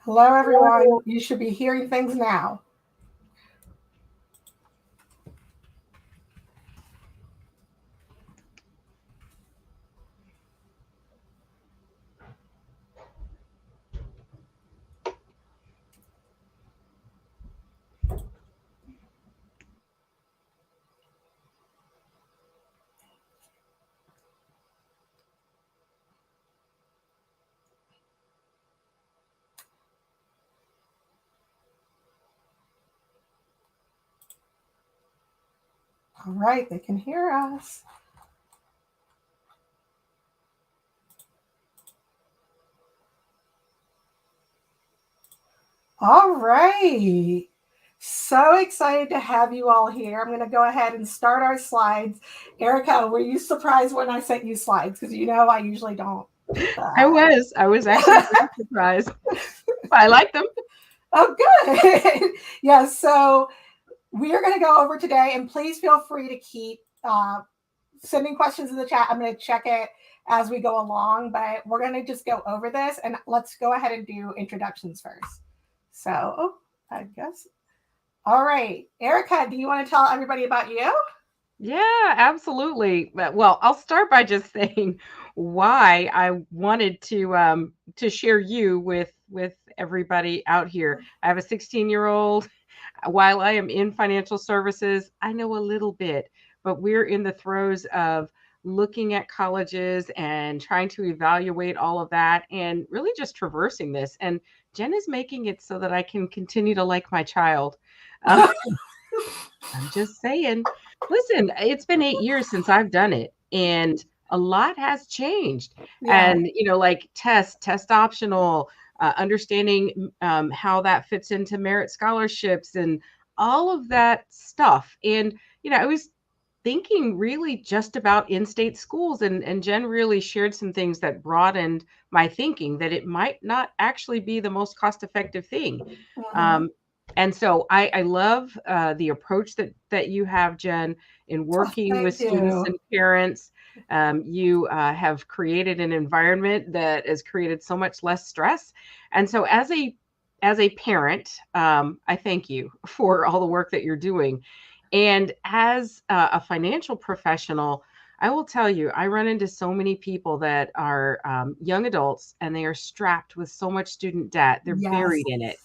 Hello, everyone. You should be hearing things now. All right, they can hear us. All right. So excited to have you all here. I'm going to go ahead and start our slides. Erica, were you surprised when I sent you slides? Because you know I usually don't do that. I was actually very surprised. I like them. Oh, good. Yeah, so we are going to go over today, and please feel free to keep sending questions in the chat. I'm going to check it as we go along, but we're going to just go over this, and let's go ahead and do introductions first. So, I guess. All right. Erica, do you want to tell everybody about you? Yeah, absolutely. Well, I'll start by just saying why I wanted to share you with everybody out here. I have a 16-year-old. While I am in financial services, I know a little bit, but we're in the throes of looking at colleges and trying to evaluate all of that and really just traversing this. And Jenn is making it so that I can continue to like my child. Um, I'm just saying. Listen, it's been 8 years since I've done it, and a lot has changed. Yeah. And like test optional, understanding how that fits into merit scholarships and all of that stuff. And I was thinking really just about in-state schools, and Jenn really shared some things that broadened my thinking that it might not actually be the most cost-effective thing. Mhm. Um, and so I love the approach that you have, Jenn, in Oh, working with thank students you. and parents. You have created an environment that has created so much less stress. And so as a parent, I thank you for all the work that you're doing. And as a financial professional, I will tell you, I run into so many people that are young adults and they are strapped with so much student debt. They're Yes. buried in it.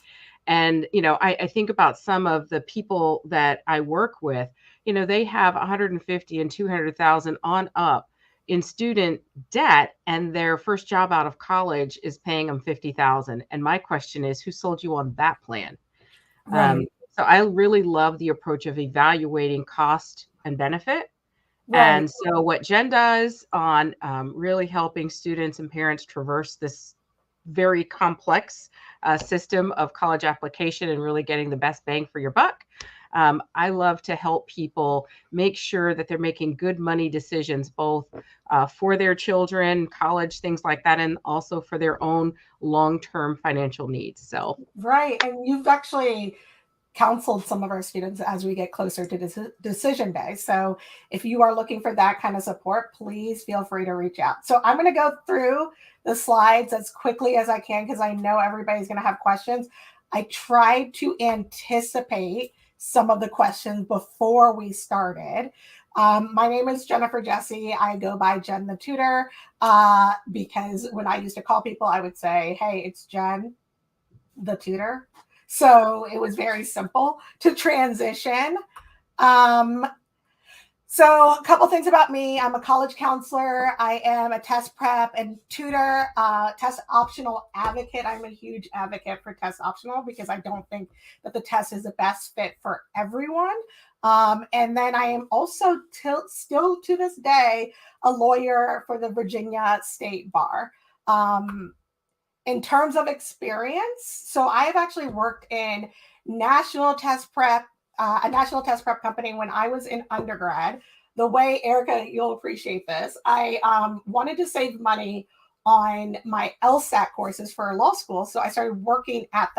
And, I think about some of the people that I work with, they have 150 and 200,000 on up in student debt, and their first job out of college is paying them 50,000. And my question is, who sold you on that plan? Right. So I really love the approach of evaluating cost and benefit. Right. And so what Jenn does on really helping students and parents traverse this very complex system of college application and really getting the best bang for your buck. I love to help people make sure that they're making good money decisions, both for their children, college, things like that, and also for their own long-term financial needs. So, Right. And you've actually counseled some of our students as we get closer to decision day. So if you are looking for that kind of support, please feel free to reach out. So I'm going to go through the slides as quickly as I can because I know everybody's going to have questions. I tried to anticipate some of the questions before we started. My name is Jennifer Jessie. I go by Jenn The Tutor because when I used to call people, I would say, hey, it's Jenn The Tutor. So it was very simple to transition. Um, so a couple things about me. I'm a college counselor. I am a test prep and tutor, test optional advocate. I'm a huge advocate for test optional because I don't think that the test is the best fit for everyone. And then I am also still to this day a lawyer for the Virginia State Bar. In terms of experience, so I have actually worked in national test prep, a national test prep company when I was in undergrad. The way, Erica, you'll appreciate this, I wanted to save money on my LSAT courses for law school. So I started working at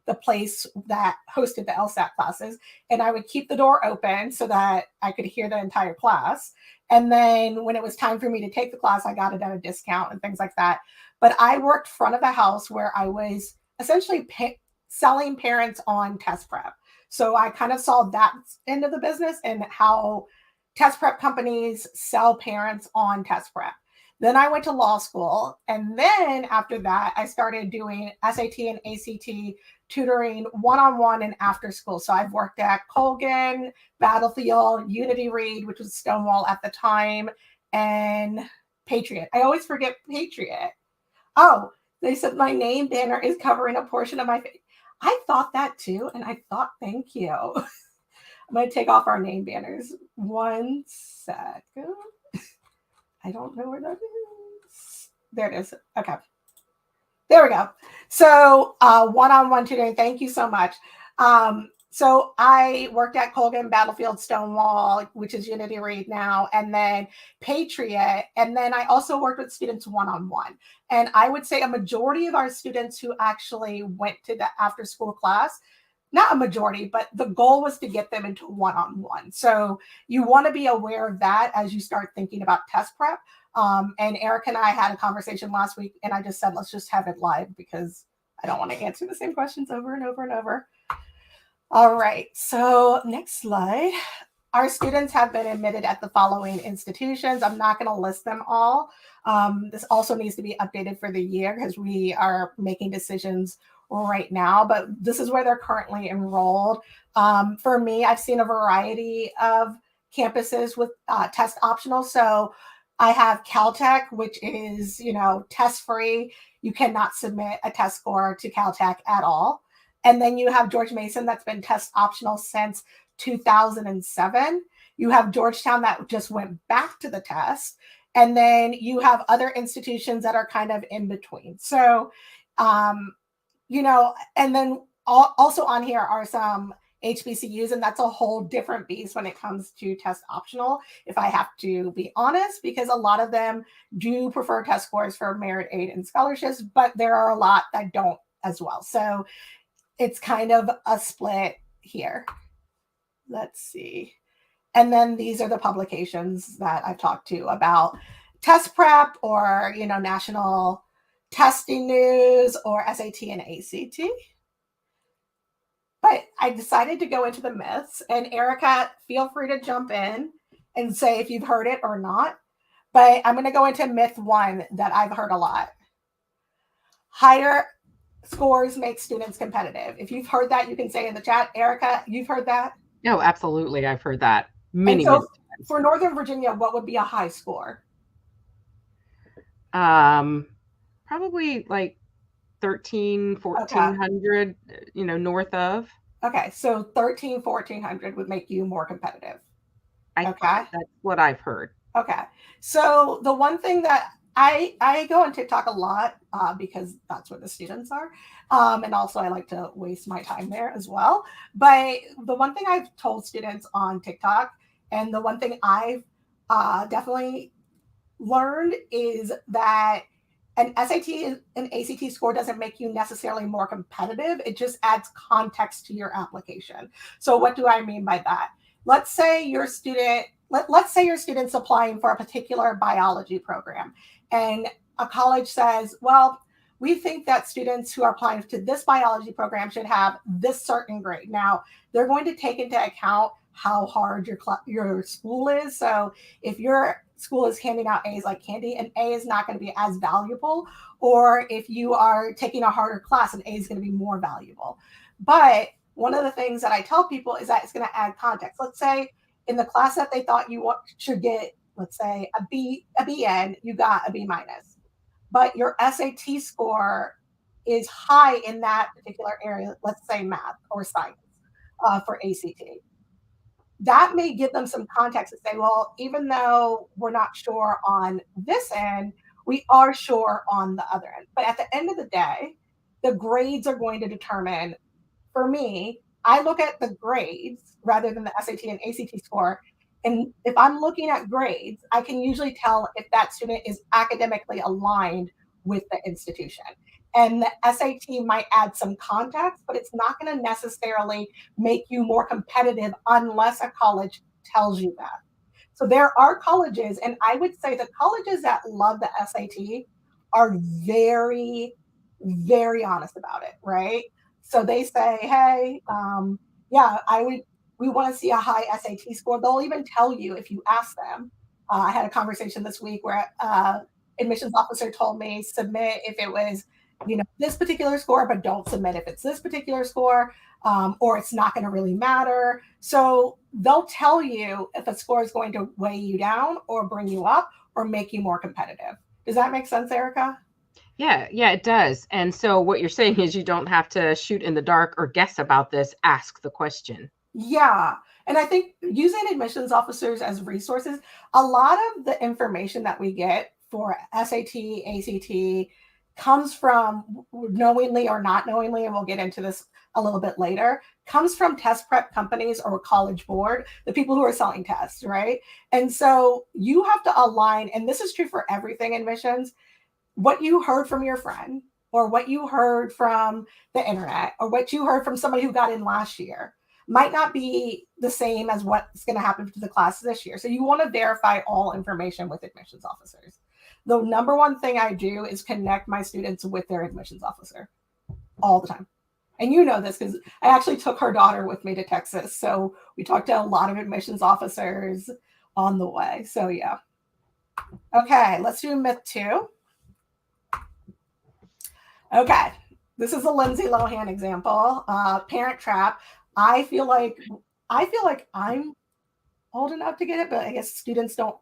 the place that hosted the LSAT classes, and I would keep the door open so that I could hear the entire class. And then when it was time for me to take the class, I got it at a discount and things like that. But I worked front of the house where I was essentially selling parents on test prep. So I kind of saw that end of the business and how test prep companies sell parents on test prep. Then I went to law school. And then after that, I started doing SAT and ACT tutoring one-on-one and after school. So I've worked at Colgan, Battlefield, Unity Read, which was Stonewall at the time, and Patriot. I always forget Patriot. Oh, they said my name banner is covering a portion of my face. I thought that too, and I thought, thank you. I'm going to take off our name banners. 1 second. I don't know where that is. There it is. Okay. There we go. So one-on-one tutoring. Thank you so much. So I worked at Colgan, Battlefield, Stonewall, which is Unity Read now, and then Patriot. And then I also worked with students one-on-one. And I would say a majority of our students who actually went to the after-school class, not a majority, but the goal was to get them into one-on-one. So you want to be aware of that as you start thinking about test prep. And Eric and I had a conversation last week, and I just said, let's just have it live because I don't want to answer the same questions over and over and over. All right, so next slide. Our students have been admitted at the following institutions. I'm not going to list them all. This also needs to be updated for the year because we are making decisions right now, but this is where they're currently enrolled. For me, I've seen a variety of campuses with test optional. So I have Caltech, which is, test free. You cannot submit a test score to Caltech at all. And then you have George Mason that's been test optional since 2007. You have Georgetown that just went back to the test. And then you have other institutions that are kind of in between. So, and then also on here are some HBCUs, and that's a whole different beast when it comes to test optional, if I have to be honest, because a lot of them do prefer test scores for merit aid and scholarships, but there are a lot that don't as well. So it's kind of a split here. Let's see. And then these are the publications that I've talked to about test prep or, national testing news or SAT and ACT. But I decided to go into the myths, and Erica, feel free to jump in and say if you've heard it or not. But I'm going to go into myth 1 that I've heard a lot. Higher scores make students competitive. If you've heard that, you can say in the chat. Erica, you've heard that? No, absolutely. I've heard that many times. For Northern Virginia, what would be a high score? Probably like 1,400, north of. Okay, so 1,400 would make you more competitive. Okay. That's what I've heard. Okay. So the one thing that I go on TikTok a lot because that's where the students are. And also I like to waste my time there as well. But the one thing I've told students on TikTok, and the one thing I've definitely learned, is that an SAT and ACT score doesn't make you necessarily more competitive. It just adds context to your application. So what do I mean by that? Let's say your student's applying for a particular biology program, and a college says, well, we think that students who are applying to this biology program should have this certain grade. Now, they're going to take into account how hard your school is. So if your school is handing out A's like candy, an A is not going to be as valuable. Or if you are taking a harder class, an A is going to be more valuable. But one of the things that I tell people is that it's going to add context. Let's say in the class that they thought you should get, let's say a BN, you got a B minus, but your SAT score is high in that particular area, let's say math or science for ACT. That may give them some context to say, well, even though we're not sure on this end, we are sure on the other end. But at the end of the day, the grades are going to determine. For me, I look at the grades rather than the SAT and ACT score. And if I'm looking at grades, I can usually tell if that student is academically aligned with the institution. And the SAT might add some context, but it's not going to necessarily make you more competitive unless a college tells you that. So there are colleges, and I would say the colleges that love the SAT are very very honest about it, right? So they say, hey, yeah, we want to see a high SAT score. They'll even tell you if you ask them. I had a conversation this week where admissions officer told me submit if it was, this particular score, but don't submit if it's this particular score, or it's not going to really matter. So they'll tell you if a score is going to weigh you down or bring you up or make you more competitive. Does that make sense, Erica? Yeah, yeah, it does. And so what you're saying is you don't have to shoot in the dark or guess about this, ask the question. Yeah. And I think using admissions officers as resources, a lot of the information that we get for SAT, ACT comes from knowingly or not knowingly, and we'll get into this a little bit later, comes from test prep companies or college board, the people who are selling tests, right? And so you have to align, and this is true for everything admissions, what you heard from your friend or what you heard from the internet or what you heard from somebody who got in last year might not be the same as what's going to happen to the class this year. So you want to verify all information with admissions officers. The number one thing I do is connect my students with their admissions officer all the time. And you know this because I actually took her daughter with me to Texas. So we talked to a lot of admissions officers on the way. So yeah. Okay, let's do myth 2. Okay, this is a Lindsay Lohan example. Parent Trap. I feel like I'm old enough to get it, but I guess students don't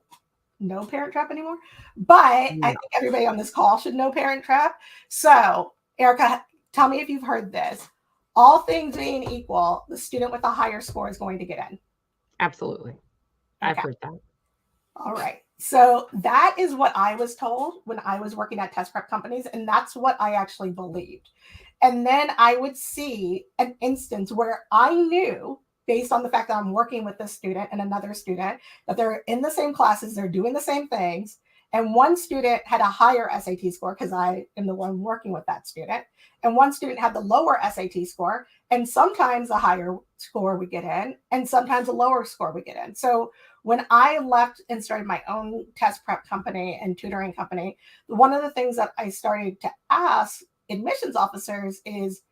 know Parent Trap anymore. But I think everybody on this call should know Parent Trap. So, Erica, tell me if you've heard this. All things being equal, the student with a higher score is going to get in. Absolutely. I've heard that. All right. So that is what I was told when I was working at test prep companies, and that's what I actually believed. And then I would see an instance where I knew, based on the fact that I'm working with this student and another student, that they're in the same classes, they're doing the same things, and one student had a higher SAT score because I am the one working with that student, and one student had the lower SAT score, and sometimes a higher score would get in, and sometimes a lower score would get in. So when I left and started my own test prep company and tutoring company, one of the things that I started to ask admissions officers is,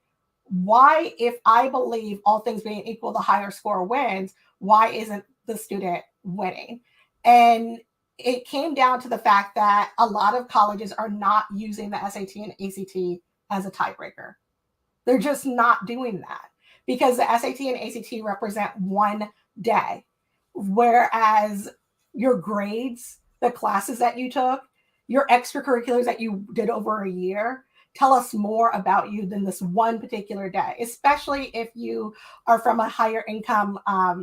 why, if I believe all things being equal, the higher score wins, why isn't the student winning? And it came down to the fact that a lot of colleges are not using the SAT and ACT as a tiebreaker. They're just not doing that because the SAT and ACT represent one day. Whereas your grades, the classes that you took, your extracurriculars that you did over a year tell us more about you than this one particular day, especially if you are from a higher income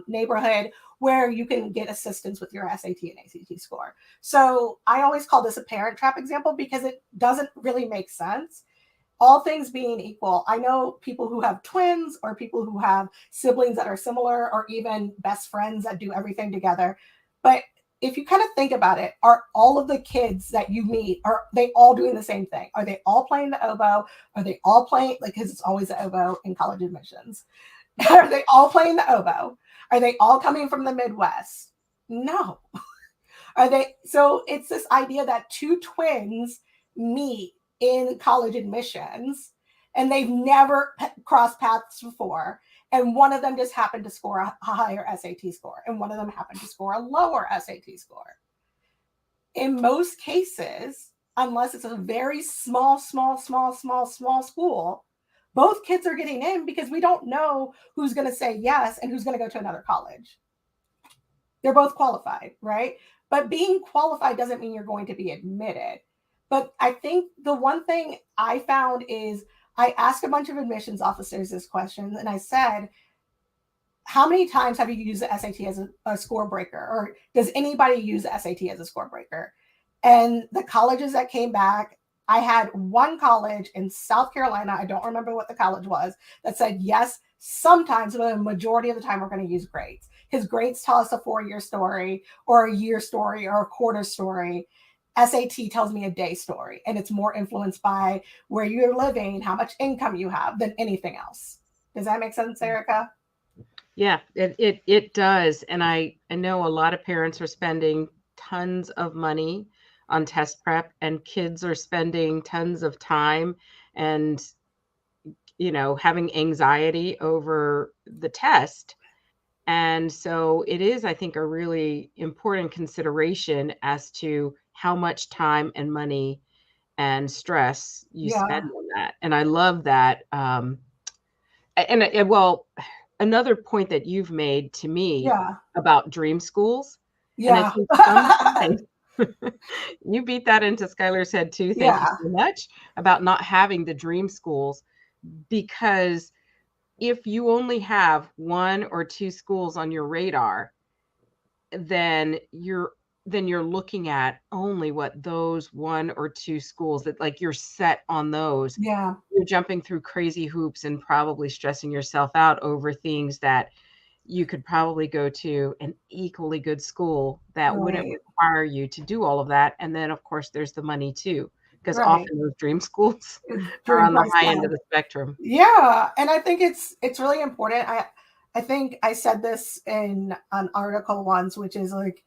neighborhood where you can get assistance with your SAT and ACT score. So I always call this a parent trap example because it doesn't really make sense. All things being equal, I know people who have twins or people who have siblings that are similar or even best friends that do everything together. But if you kind of think about it, are all of the kids that you meet, are they all doing the same thing? Are they all playing the oboe? Are they all playing, like, because it's always the oboe in college admissions. Are they all playing the oboe? Are they all coming from the Midwest? No. Are they? So it's this idea that two twins meet in college admissions and they've never crossed paths before. And one of them just happened to score a higher SAT score, and one of them happened to score a lower SAT score. In most cases, unless it's a very small school, both kids are getting in because we don't know who's going to say yes and who's going to go to another college. They're both qualified, right? But being qualified doesn't mean you're going to be admitted. But I think the one thing I found is I asked a bunch of admissions officers this question, and I said, how many times have you used the SAT as a score breaker? Or does anybody use the SAT as a score breaker? And the colleges that came back, I had one college in South Carolina, I don't remember what the college was, that said, yes, sometimes, but the majority of the time we're going to use grades. Because grades tell us a 4-year story or a year story or a quarter story. SAT tells me a day story, and it's more influenced by where you're living, how much income you have than anything else. Does that make sense, Erica? Yeah, it does. And I know a lot of parents are spending tons of money on test prep, and kids are spending tons of time and having anxiety over the test. And so it is, I think, a really important consideration as to how much time and money and stress you Yeah. spend on that. And I love that. Well, another point that you've made to me Yeah. about dream schools, and I Yeah. think sometimes you beat that into Skylar's head too. Thank you Yeah. so much about not having the dream schools, because if you only have one or two schools on your radar, then you're looking at only what those one or two schools that, like, you're set on those. Yeah. You're jumping through crazy hoops and probably stressing yourself out over things that you could probably go to an equally good school that wouldn't Right. require you to do all of that. And then, of course, there's the money too, because Right. often those dream schools are Dream on the price high end of tag. the spectrum. Yeah, and I think it's really important. I think I said this in an article once, which is like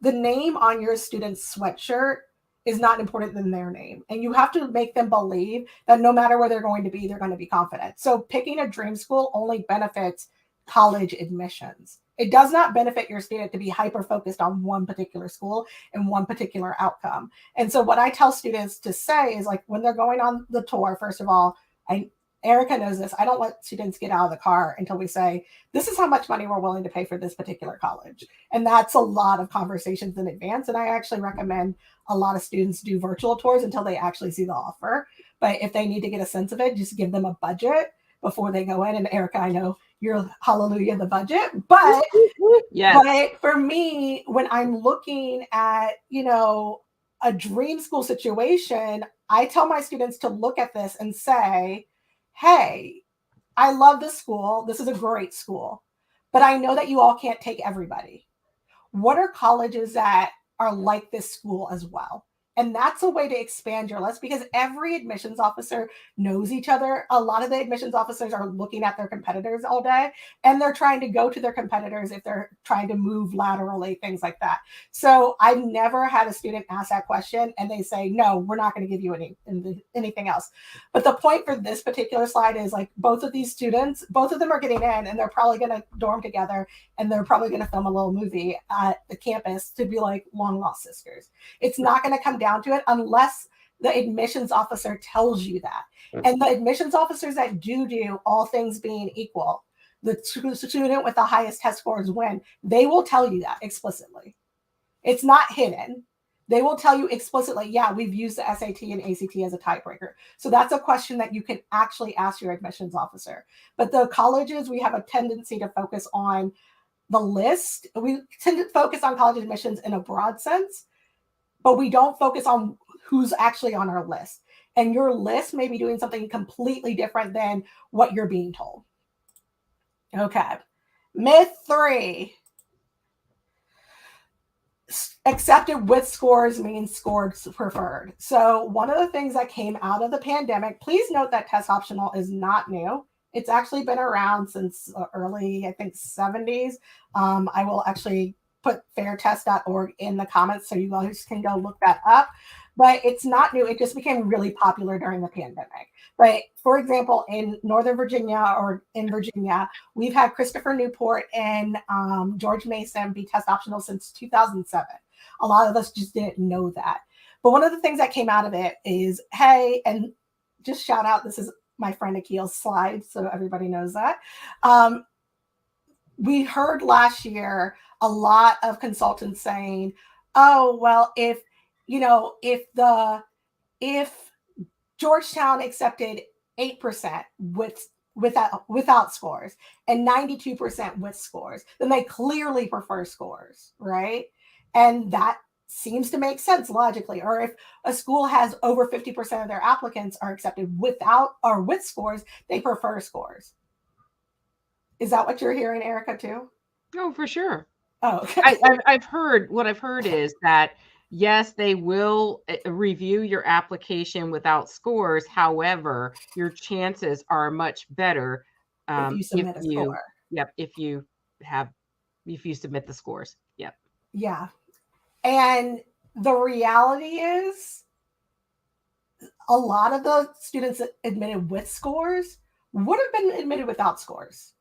the name on your student's sweatshirt is not important than their name. And you have to make them believe that no matter where they're going to be confident. So picking a dream school only benefits college admissions. It does not benefit your student to be hyper focused on one particular school and one particular outcome. And so what I tell students to say is, like, when they're going on the tour, first of all, I Erica knows this. I don't let students get out of the car until we say, this is how much money we're willing to pay for this particular college. And that's a lot of conversations in advance. And I actually recommend a lot of students do virtual tours until they actually see the offer. But if they need to get a sense of it, just give them a budget before they go in. And Erica, I know you're hallelujah the budget, but Yes. for me, when I'm looking at, a dream school situation, I tell my students to look at this and say, hey, I love this school. This is a great school, but I know that you all can't take everybody. What are colleges that are like this school as well? And that's a way to expand your list, because every admissions officer knows each other. A lot of the admissions officers are looking at their competitors all day, and they're trying to go to their competitors if they're trying to move laterally, things like that. So I've never had a student ask that question and they say, no, we're not going to give you anything else. But the point for this particular slide is, like, both of these students, both of them are getting in, and they're probably going to dorm together, and they're probably going to film a little movie at the campus to be like long lost sisters. It's not going to come down to it unless the admissions officer tells you that. And the admissions officers that do all things being equal, the student with the highest test scores win, they will tell you that explicitly. It's not hidden. They will tell you explicitly, yeah, we've used the SAT and ACT as a tiebreaker. So that's a question that you can actually ask your admissions officer. But the colleges, we have a tendency to focus on the list. We tend to focus on college admissions in a broad sense, but we don't focus on who's actually on our list. And your list may be doing something completely different than what you're being told. Okay. Myth 3. Accepted with scores means scores preferred. So one of the things that came out of the pandemic, please note that test optional is not new. It's actually been around since early, I think, 70s. I will actually put fairtest.org in the comments so you guys can go look that up. But it's not new. It just became really popular during the pandemic. But for example, in Northern Virginia or in Virginia, we've had Christopher Newport and George Mason be test optional since 2007. A lot of us just didn't know that. But one of the things that came out of it is, hey, and just shout out, this is my friend Akil's slide, so everybody knows that. We heard last year a lot of consultants saying, oh, well, if Georgetown accepted 8% without scores and 92% with scores, then they clearly prefer scores, right? And that seems to make sense logically. Or if a school has over 50% of their applicants are accepted without or with scores, they prefer scores. Is that what you're hearing, Erica, too? Oh, for sure. Oh, okay. I've heard is that yes, they will review your application without scores. However, your chances are much better If you if submit a you, score. yep, if you submit the scores. Yep. Yeah. And the reality is, a lot of the students admitted with scores would have been admitted without scores.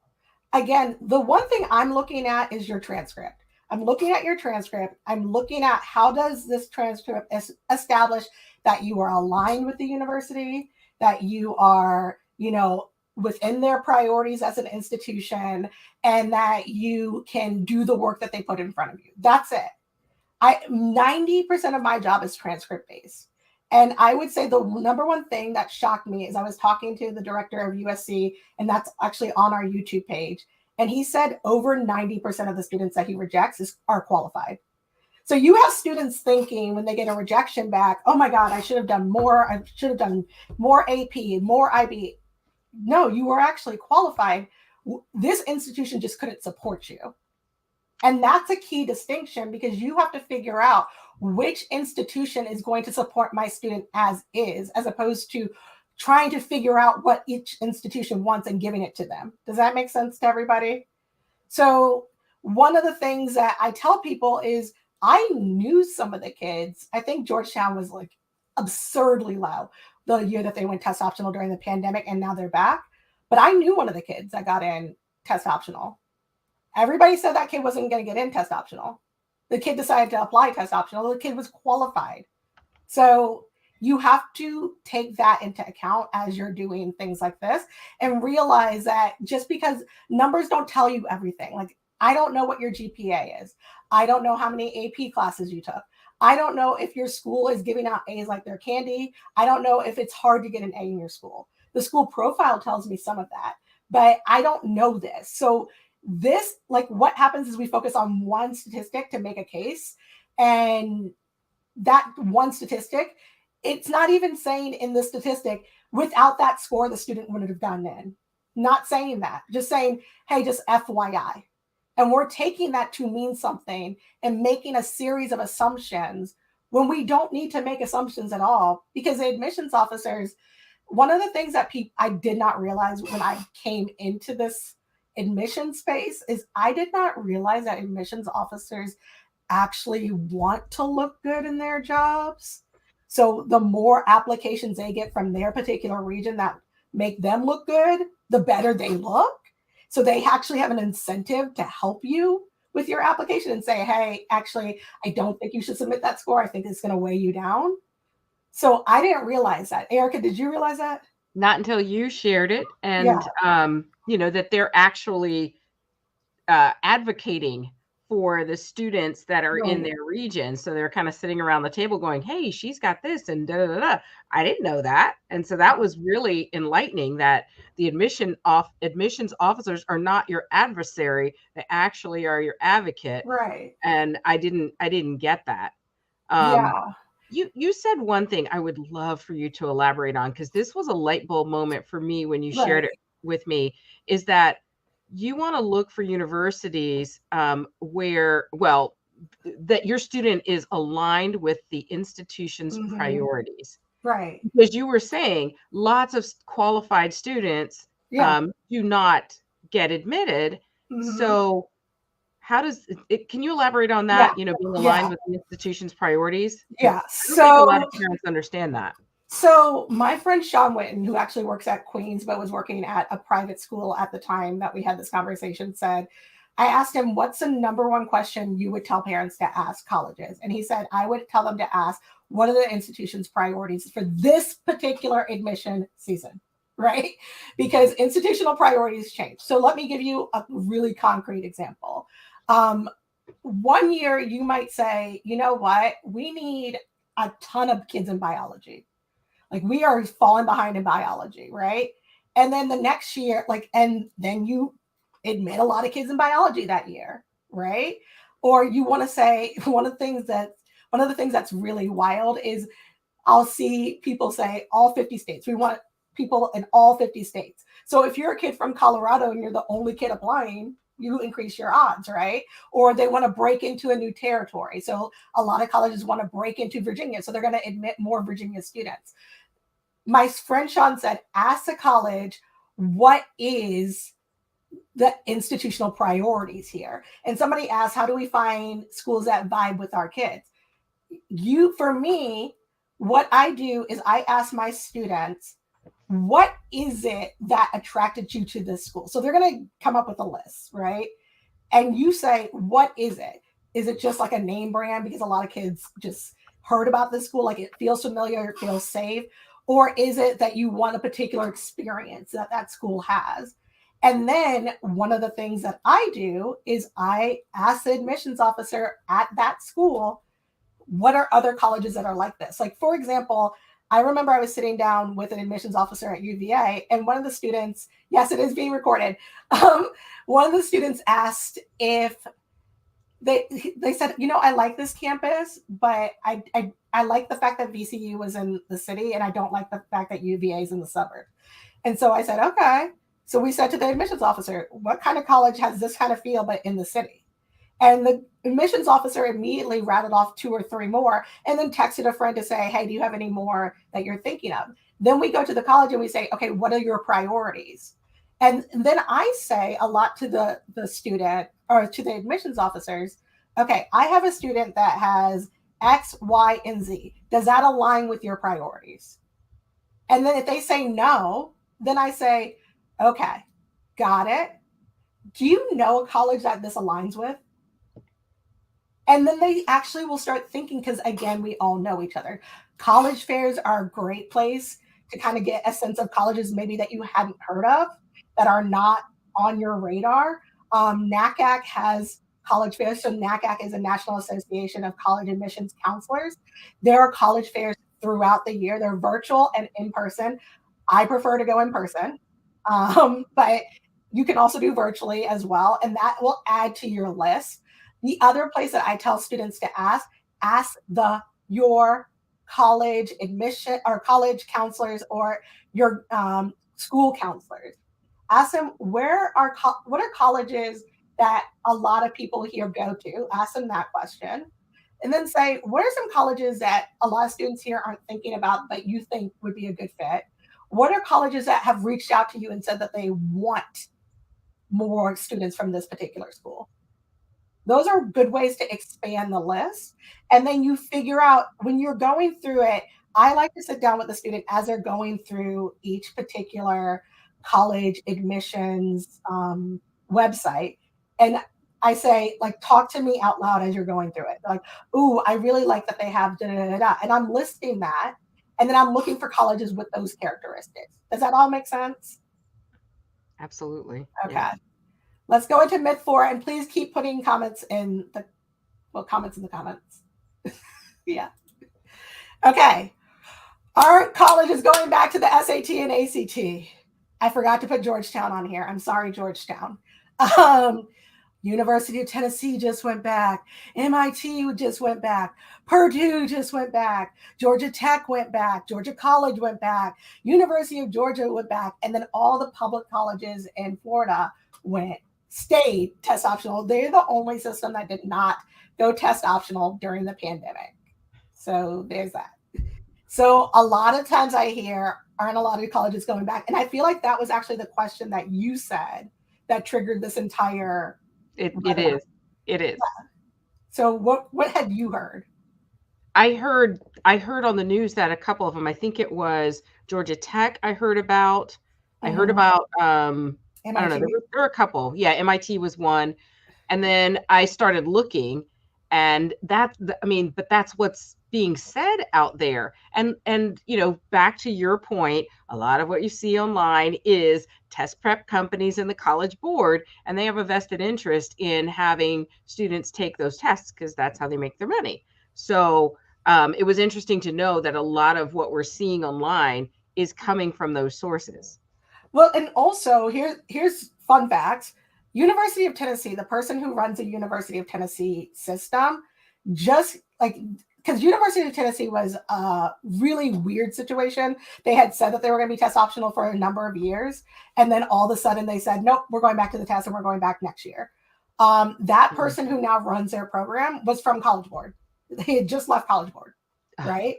Again, the one thing I'm looking at is your transcript. I'm looking at your transcript. I'm looking at how does this transcript establish that you are aligned with the university, that you are, within their priorities as an institution, and that you can do the work that they put in front of you. That's it. 90% of my job is transcript based. And I would say the number one thing that shocked me is I was talking to the director of USC, and that's actually on our YouTube page. And he said over 90% of the students that he rejects are qualified. So you have students thinking when they get a rejection back, oh my God, I should have done more. I should have done more AP, more IB. No, you were actually qualified. This institution just couldn't support you. And that's a key distinction, because you have to figure out which institution is going to support my student as is, as opposed to trying to figure out what each institution wants and giving it to them. Does that make sense to everybody? So one of the things that I tell people is I knew some of the kids. I think Georgetown was like absurdly low the year that they went test optional during the pandemic, and now they're back. But I knew one of the kids that got in test optional. Everybody said that kid wasn't going to get in test optional. The kid decided to apply test optional. The kid was qualified. So you have to take that into account as you're doing things like this, and realize that just because numbers don't tell you everything. Like, I don't know what your GPA is. I don't know how many AP classes you took. I don't know if your school is giving out A's like they're candy. I don't know if it's hard to get an A in your school. The school profile tells me some of that, but I don't know this. So this, like, what happens is we focus on one statistic to make a case, and that one statistic, it's not even saying in the statistic, without that score, the student wouldn't have gotten in. Not saying that, just saying, hey, just FYI. And we're taking that to mean something and making a series of assumptions when we don't need to make assumptions at all, because the admissions officers, one of the things that I did not realize when I came into this admission space is I did not realize that admissions officers actually want to look good in their jobs. So the more applications they get from their particular region that make them look good, the better they look. So they actually have an incentive to help you with your application and say, hey, actually, I don't think you should submit that score. I think it's going to weigh you down. So I didn't realize that. Erica, did you realize that? Not until you shared it. And, that they're actually advocating for the students that are in their region. So they're kind of sitting around the table going, hey, she's got this and da da da. I didn't know that. And so that was really enlightening, that the admissions officers are not your adversary. They actually are your advocate. Right. And I didn't get that. You said one thing I would love for you to elaborate on, because this was a light bulb moment for me when you shared it with me, is that you want to look for universities where, that your student is aligned with the institution's priorities. Right. Because you were saying lots of qualified students do not get admitted. So how does it, can you elaborate on that? Being aligned with the institution's priorities? Yeah. So I don't think a lot of parents understand that. So my friend Sean Witten, who actually works at Queens, but was working at a private school at the time that we had this conversation, said, I asked him, what's the number one question you would tell parents to ask colleges? And he said, I would tell them to ask, what are the institution's priorities for this particular admission season, right? Because institutional priorities change. So let me give you a really concrete example. 1 year you might say, you know what, we need a ton of kids in biology. Like, we are falling behind in biology, right? And then the next year, and then you admit a lot of kids in biology that year, right? Or you want to say, one of the things that's really wild is I'll see people say all 50 states. We want people in all 50 states. So if you're a kid from Colorado and you're the only kid applying, you increase your odds, right? Or they want to break into a new territory. So a lot of colleges want to break into Virginia. So they're going to admit more Virginia students. My friend Sean said, ask the college, what is the institutional priorities here? And somebody asked, how do we find schools that vibe with our kids? For me, what I do is I ask my students, what is it that attracted you to this school? So they're going to come up with a list, right? And you say, what is it? Is it just like a name brand? Because a lot of kids just heard about this school, like it feels familiar, it feels safe. Or is it that you want a particular experience that that school has? And then one of the things that I do is I ask the admissions officer at that school, what are other colleges that are like this? Like, for example, I remember I was sitting down with an admissions officer at UVA, and one of the students, yes, it is being recorded. One of the students asked if they said, you know, I like this campus, but I like the fact that VCU was in the city, and I don't like the fact that UVA is in the suburb. And so I said, okay. So we said to the admissions officer, what kind of college has this kind of feel, but in the city? And the admissions officer immediately rattled off 2 or 3 more and then texted a friend to say, hey, do you have any more that you're thinking of? Then we go to the college and we say, okay, what are your priorities? And then I say a lot to the student or to the admissions officers, okay, I have a student that has X, Y, and Z. Does that align with your priorities? And then if they say no, then I say, okay, got it. Do you know a college that this aligns with? And then they actually will start thinking, because again, we all know each other. College fairs are a great place to kind of get a sense of colleges maybe that you hadn't heard of, that are not on your radar. NACAC has college fairs. So NACAC is a National Association of College Admissions Counselors. There are college fairs throughout the year. They're virtual and in person. I prefer to go in person, but you can also do virtually as well. And that will add to your list. The other place that I tell students to ask your college admission or college counselors or your school counselors. Ask them what are colleges that a lot of people here go to. Ask them that question. And then say, what are some colleges that a lot of students here aren't thinking about, but you think would be a good fit? What are colleges that have reached out to you and said that they want more students from this particular school? Those are good ways to expand the list. And then you figure out when you're going through it, I like to sit down with the student as they're going through each particular college admissions website. And I say, like, talk to me out loud as you're going through it. Like, ooh, I really like that they have da da da da. And I'm listing that. And then I'm looking for colleges with those characteristics. Does that all make sense? Absolutely. Okay. Yeah. Let's go into myth 4, and please keep putting comments in the comments. Yeah. Okay. Our college is going back to the SAT and ACT. I forgot to put Georgetown on here. I'm sorry, Georgetown. University of Tennessee just went back. MIT just went back. Purdue just went back. Georgia Tech went back. Georgia College went back. University of Georgia went back. And then all the public colleges in Florida stayed test optional. They're the only system that did not go test optional during the pandemic. So there's that. So a lot of times I hear, aren't a lot of colleges going back? And I feel like that was actually the question that you said that triggered this entire. It is. Yeah. So what had you heard? I heard on the news that a couple of them, I think it was Georgia Tech I heard about. I heard about MIT. I don't know. There were a couple. Yeah, MIT was one. And then I started looking, and but that's what's being said out there. And back to your point, a lot of what you see online is test prep companies and the College Board, and they have a vested interest in having students take those tests because that's how they make their money. So it was interesting to know that a lot of what we're seeing online is coming from those sources. Well, and also here's fun facts. University of Tennessee, the person who runs the University of Tennessee system, just like, because University of Tennessee was a really weird situation. They had said that they were going to be test optional for a number of years. And then all of a sudden they said, nope, we're going back to the test and we're going back next year. That person who now runs their program was from College Board. They had just left College Board, right?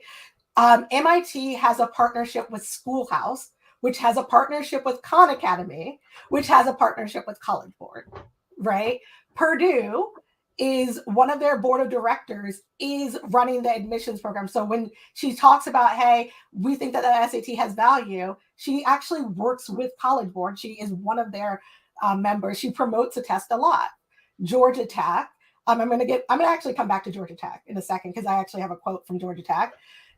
MIT has a partnership with Schoolhouse, which has a partnership with Khan Academy, which has a partnership with College Board, right? Purdue is one of their board of directors is running the admissions program. So when she talks about, hey, we think that the SAT has value, she actually works with College Board. She is one of their members. She promotes the test a lot. Georgia Tech. I'm going to actually come back to Georgia Tech in a second because I actually have a quote from Georgia Tech.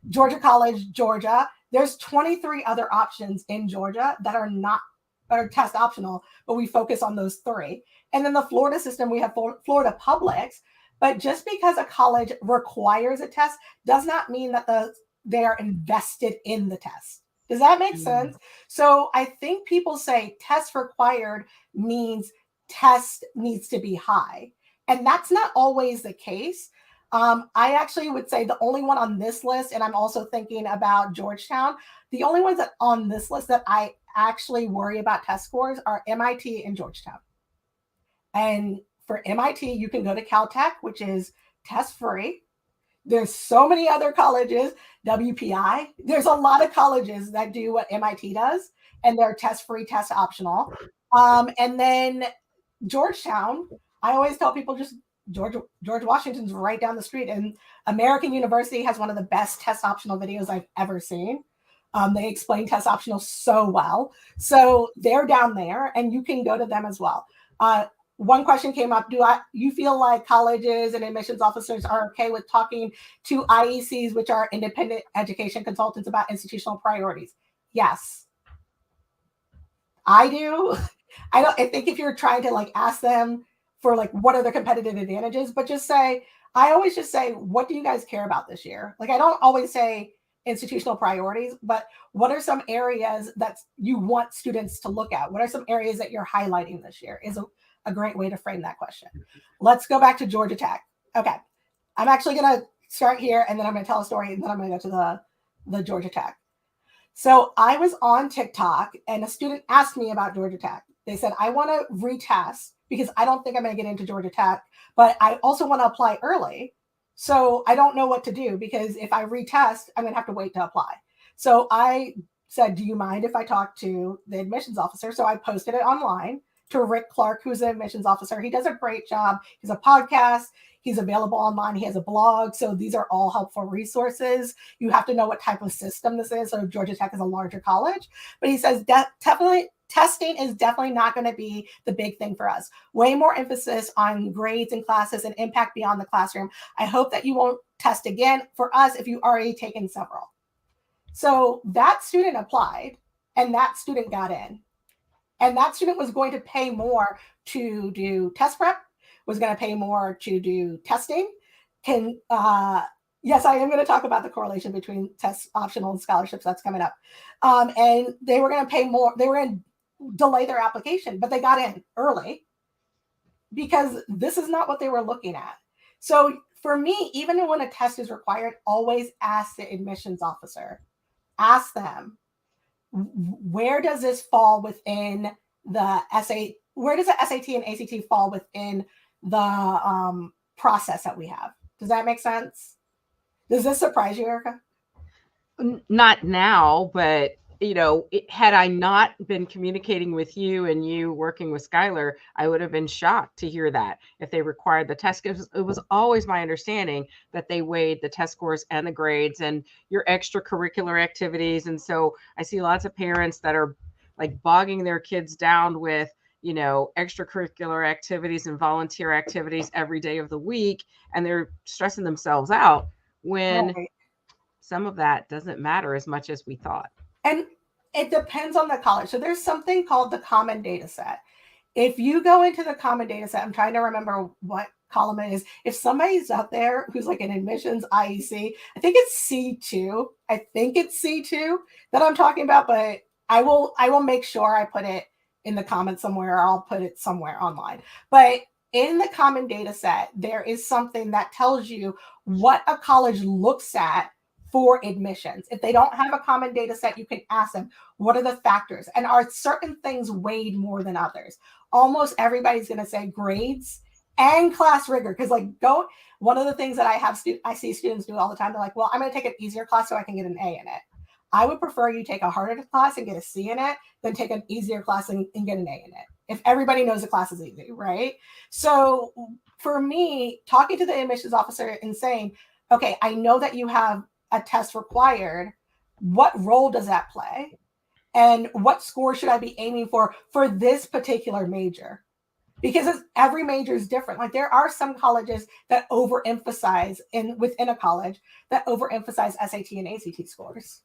Georgia College, Georgia. There's 23 other options in Georgia that are test optional, but we focus on those 3. And then the Florida system, we have Florida Publics. But just because a college requires a test does not mean that they are invested in the test. Does that make sense? So I think people say test required means test needs to be high. And that's not always the case. I actually would say the only one on this list, and I'm also thinking about Georgetown, the only ones that on this list that I actually worry about test scores are MIT and Georgetown. And for MIT, you can go to Caltech, which is test free. There's so many other colleges, WPI. There's a lot of colleges that do what MIT does, and they're test free, test optional. And then Georgetown, I always tell people just George Washington's right down the street, and American University has one of the best test optional videos I've ever seen. They explain test optional so well. So they're down there, and you can go to them as well. One question came up, you feel like colleges and admissions officers are okay with talking to IECs, which are independent education consultants, about institutional priorities? Yes, I do. I think if you're trying to ask them for what are their competitive advantages, but I always just say, what do you guys care about this year? I don't always say institutional priorities, but what are some areas that you want students to look at? What are some areas that you're highlighting this year is a great way to frame that question. Let's go back to Georgia Tech. Okay. I'm actually going to start here, and then I'm going to tell a story, and then I'm going to go to the Georgia Tech. So I was on TikTok, and a student asked me about Georgia Tech. They said, I want to retest because I don't think I'm going to get into Georgia Tech, but I also want to apply early. So I don't know what to do because if I retest, I'm going to have to wait to apply. So I said, do you mind if I talk to the admissions officer? So I posted it online to Rick Clark, who's an admissions officer. He does a great job. He's a podcast. He's available online. He has a blog. So these are all helpful resources. You have to know what type of system this is. So Georgia Tech is a larger college. But he says definitely testing is definitely not going to be the big thing for us. Way more emphasis on grades and classes and impact beyond the classroom. I hope that you won't test again for us if you already taken several. So that student applied, and that student got in. And that student was going to pay more to do test prep, was going to pay more to do testing. Yes, I am going to talk about the correlation between test optional and scholarships. That's coming up. And they were going to pay more. They were going to delay their application, but they got in early because this is not what they were looking at. So for me, even when a test is required, always ask the admissions officer. Ask them, where does this fall within the SAT? Where does the SAT and ACT fall within the process that we have? Does that make sense? Does this surprise you, Erica? Not now, but had I not been communicating with you and you working with Skylar, I would have been shocked to hear that if they required the test. It was always my understanding that they weighed the test scores and the grades and your extracurricular activities. And so I see lots of parents that are bogging their kids down with, extracurricular activities and volunteer activities every day of the week. And they're stressing themselves out when some of that doesn't matter as much as we thought. And it depends on the college. So there's something called the common data set. If you go into the common data set, I'm trying to remember what column it is. If somebody's out there who's an admissions IEC, I think it's C2. I think it's C2 that I'm talking about, but I will make sure I put it in the comments somewhere, or I'll put it somewhere online. But in the common data set, there is something that tells you what a college looks at for admissions. If they don't have a common data set, you can ask them, what are the factors? And are certain things weighed more than others? Almost everybody's going to say grades and class rigor. Because one of the things that I see students do all the time, they're like, well, I'm going to take an easier class so I can get an A in it. I would prefer you take a harder class and get a C in it than take an easier class and get an A in it. if everybody knows the class is easy, right? So for me, talking to the admissions officer and saying, okay, I know that you have a test required. What role does that play? And what score should I be aiming for this particular major? Because every major is different. Like there are some colleges that overemphasize within a college that overemphasize SAT and ACT scores.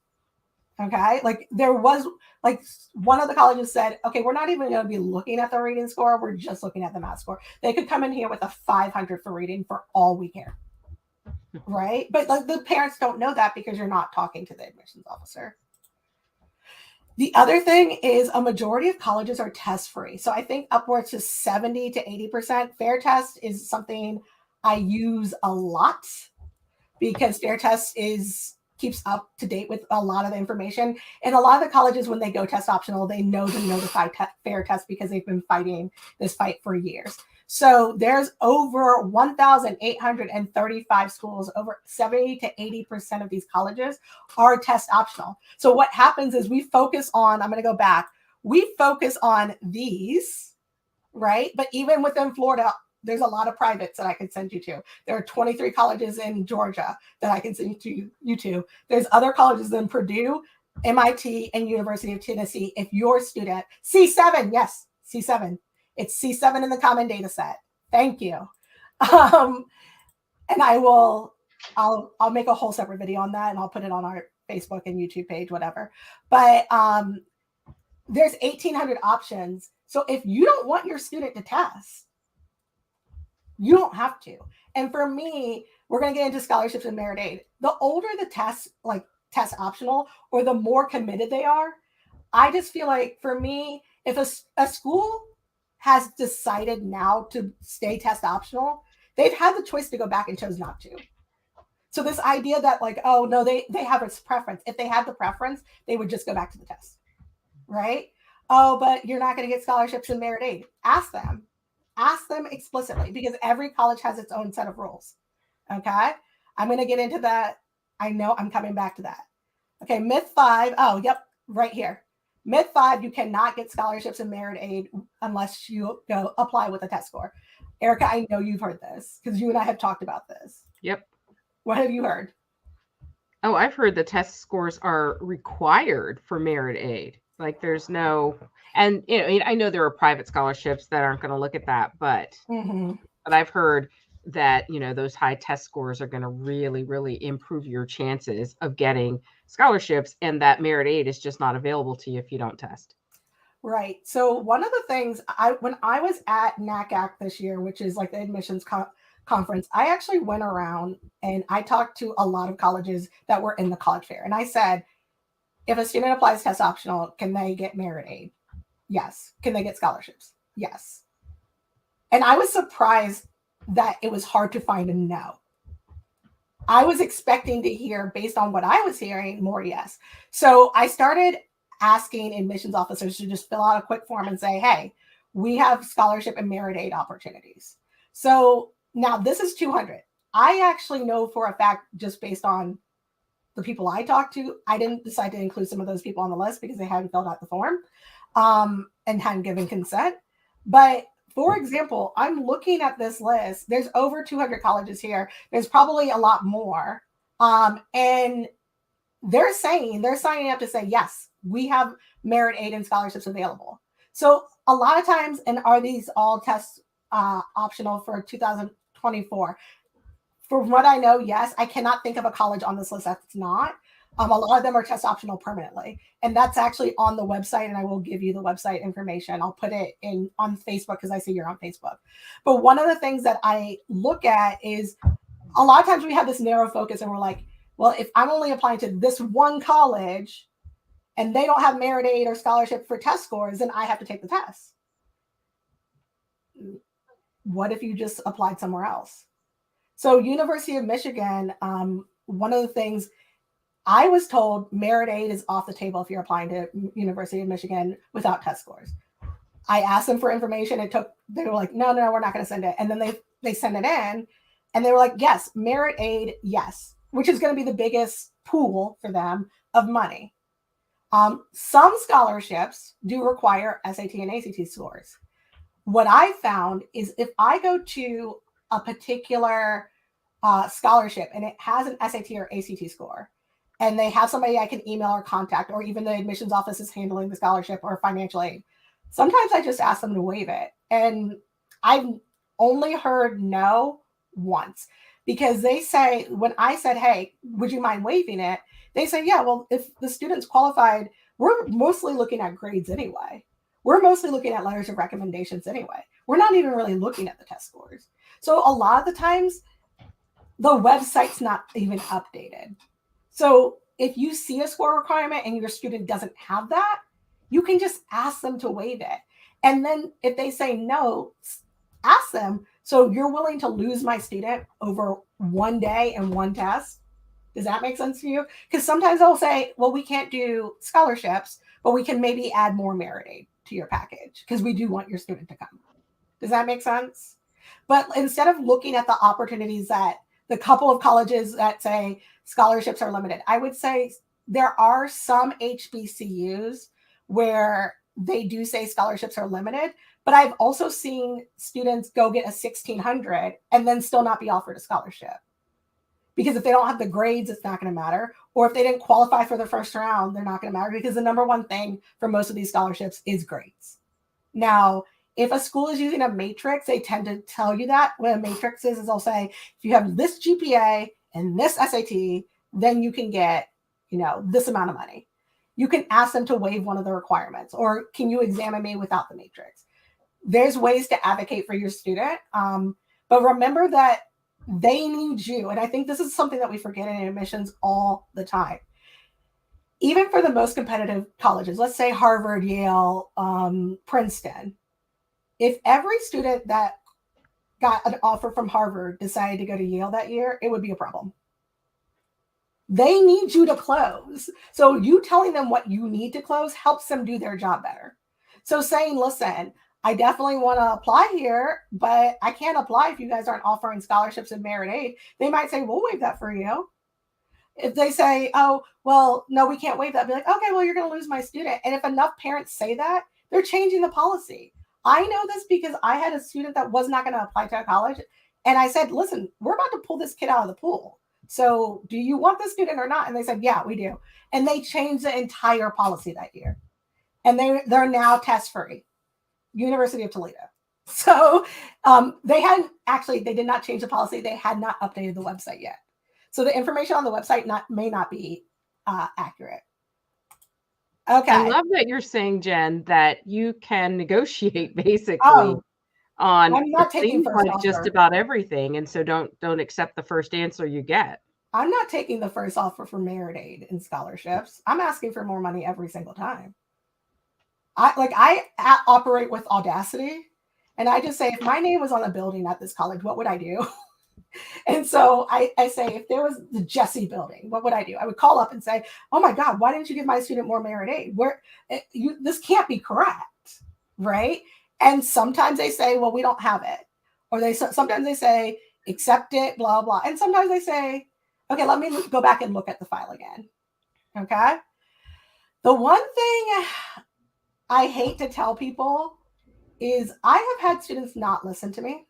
Okay. Like there was like one of the colleges said, okay, we're not even going to be looking at the reading score. We're just looking at the math score. They could come in here with a 500 for reading for all we care. Right. But like the parents don't know that because you're not talking to the admissions officer. The other thing is a majority of colleges are test free. So I think upwards to 70 to 80%. Fair Test is something I use a lot because Fair Test keeps up to date with a lot of the information. And a lot of the colleges, when they go test optional, they know to notify Fair Test because they've been fighting this fight for years. So there's over 1,835 schools, over 70 to 80% of these colleges are test optional. So what happens is we focus on, I'm going to go back, we focus on these, right? But even within Florida, there's a lot of privates that I could send you to. There are 23 colleges in Georgia that I can send you to. There's other colleges in Purdue, MIT, and University of Tennessee. If your student, C7, yes, C7. It's C7 in the common data set. Thank you. And I'll make a whole separate video on that and I'll put it on our Facebook and YouTube page, whatever. But there's 1,800 options. So if you don't want your student to test, you don't have to. And for me, we're going to get into scholarships and merit aid. The older the test optional or the more committed they are, I just feel like for me, if a school has decided now to stay test optional, they've had the choice to go back and chose not to. So this idea that like, oh no, they have a preference. If they had the preference, they would just go back to the test, right? Oh, but you're not going to get scholarships and merit aid. Ask them explicitly because every college has its own set of rules. Okay. I'm going to get into that. I know I'm coming back to that. Okay. Myth 5. Oh, yep. Right here. Myth 5, you cannot get scholarships and merit aid unless you go apply with a test score. Erica, I know you've heard this because you and I have talked about this. Yep. What have you heard? Oh, I've heard the test scores are required for merit aid. Like there's no, and you know, I know there are private scholarships that aren't going to look at that, but I've heard that, you know, those high test scores are going to really, really improve your chances of getting scholarships, and that merit aid is just not available to you if you don't test. Right. So one of the things when I was at NACAC this year, which is like the admissions conference, I actually went around and I talked to a lot of colleges that were in the college fair. And I said, if a student applies test optional, can they get merit aid? Yes. Can they get scholarships? Yes. And I was surprised that it was hard to find a no. I was expecting to hear, based on what I was hearing, more yes. So I started asking admissions officers to just fill out a quick form and say, hey, we have scholarship and merit aid opportunities. So now this is 200. I actually know for a fact, just based on the people I talked to, I didn't decide to include some of those people on the list because they hadn't filled out the form and hadn't given consent. But for example, I'm looking at this list. There's over 200 colleges here. There's probably a lot more. And they're signing up to say, yes, we have merit aid and scholarships available. So a lot of times, and are these all tests optional for 2024? From what I know, yes. I cannot think of a college on this list that's not. A lot of them are test optional permanently. And that's actually on the website, and I will give you the website information. I'll put it on Facebook because I see you're on Facebook. But one of the things that I look at is a lot of times we have this narrow focus and we're like, well, if I'm only applying to this one college and they don't have merit aid or scholarship for test scores, then I have to take the test. What if you just applied somewhere else? So University of Michigan, one of the things I was told, merit aid is off the table if you're applying to University of Michigan without test scores. I asked them for information. They were like, no, we're not going to send it. And then they sent it in and they were like, yes, merit aid, yes, which is going to be the biggest pool for them of money. Some scholarships do require SAT and ACT scores. what I found is if I go to a particular scholarship and it has an SAT or ACT score, and they have somebody I can email or contact, or even the admissions office is handling the scholarship or financial aid, sometimes I just ask them to waive it. And I've only heard no once, because they say, when I said, hey, would you mind waiving it? They say, yeah, well, if the student's qualified, we're mostly looking at grades anyway. We're mostly looking at letters of recommendations anyway. We're not even really looking at the test scores. So a lot of the times, the website's not even updated. So if you see a score requirement and your student doesn't have that, you can just ask them to waive it. And then if they say no, ask them, so you're willing to lose my student over one day and one test? Does that make sense to you? Because sometimes they'll say, well, we can't do scholarships, but we can maybe add more merit aid to your package because we do want your student to come. Does that make sense? But instead of looking at the opportunities that the couple of colleges that say scholarships are limited, I would say there are some HBCUs where they do say scholarships are limited, but I've also seen students go get a 1600 and then still not be offered a scholarship. Because if they don't have the grades, it's not going to matter. Or if they didn't qualify for the first round, they're not going to matter, because the number one thing for most of these scholarships is grades. Now, if a school is using a matrix, they tend to tell you that. What a matrix is they'll say, if you have this GPA and this SAT, then you can get, this amount of money. You can ask them to waive one of the requirements, or can you examine me without the matrix? There's ways to advocate for your student. But remember that they need you. And I think this is something that we forget in admissions all the time. Even for the most competitive colleges, let's say Harvard, Yale, Princeton, if every student that got an offer from Harvard decided to go to Yale that year, it would be a problem. They need you to close. So you telling them what you need to close helps them do their job better. So saying, listen, I definitely want to apply here, but I can't apply if you guys aren't offering scholarships and merit aid. They might say, we'll waive that for you. If they say, oh, well, no, we can't waive that, be like, okay, well, you're going to lose my student. And if enough parents say that, they're changing the policy. I know this because I had a student that was not going to apply to a college. And I said, listen, we're about to pull this kid out of the pool. So do you want this student or not? And they said, yeah, we do. And they changed the entire policy that year. And they're now test free. University of Toledo. So they did not change the policy. They had not updated the website yet. So the information on the website may not be accurate. Okay. I love that you're saying, Jen, that you can negotiate basically on I'm not taking first like offer. just about everything. And so don't accept the first answer you get. I'm not taking the first offer for merit aid and scholarships. I'm asking for more money every single time. I operate with audacity, and I just say, if my name was on a building at this college, what would I do? And so I say, if there was the Jessie building, what would I do? I would call up and say, oh my God, why didn't you give my student more merit aid? This can't be correct, right? And sometimes they say, well, we don't have it. Or sometimes they say, accept it, blah, blah. And sometimes they say, okay, let me go back and look at the file again. Okay. The one thing I hate to tell people is I have had students not listen to me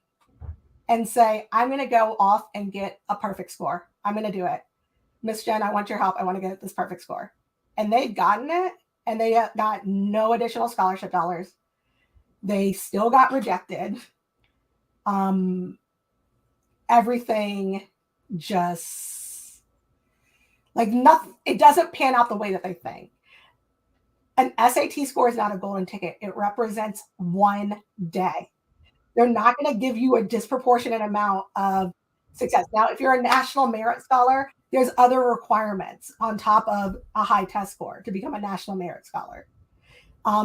and say, I'm going to go off and get a perfect score. I'm going to do it. Miss Jen, I want your help. I want to get this perfect score. And they've gotten it, and they got no additional scholarship dollars. They still got rejected. Everything just nothing. It doesn't pan out the way that they think. An SAT score is not a golden ticket. It represents one day. They're not going to give you a disproportionate amount of success. Now, if you're a national merit scholar, there's other requirements on top of a high test score to become a national merit scholar.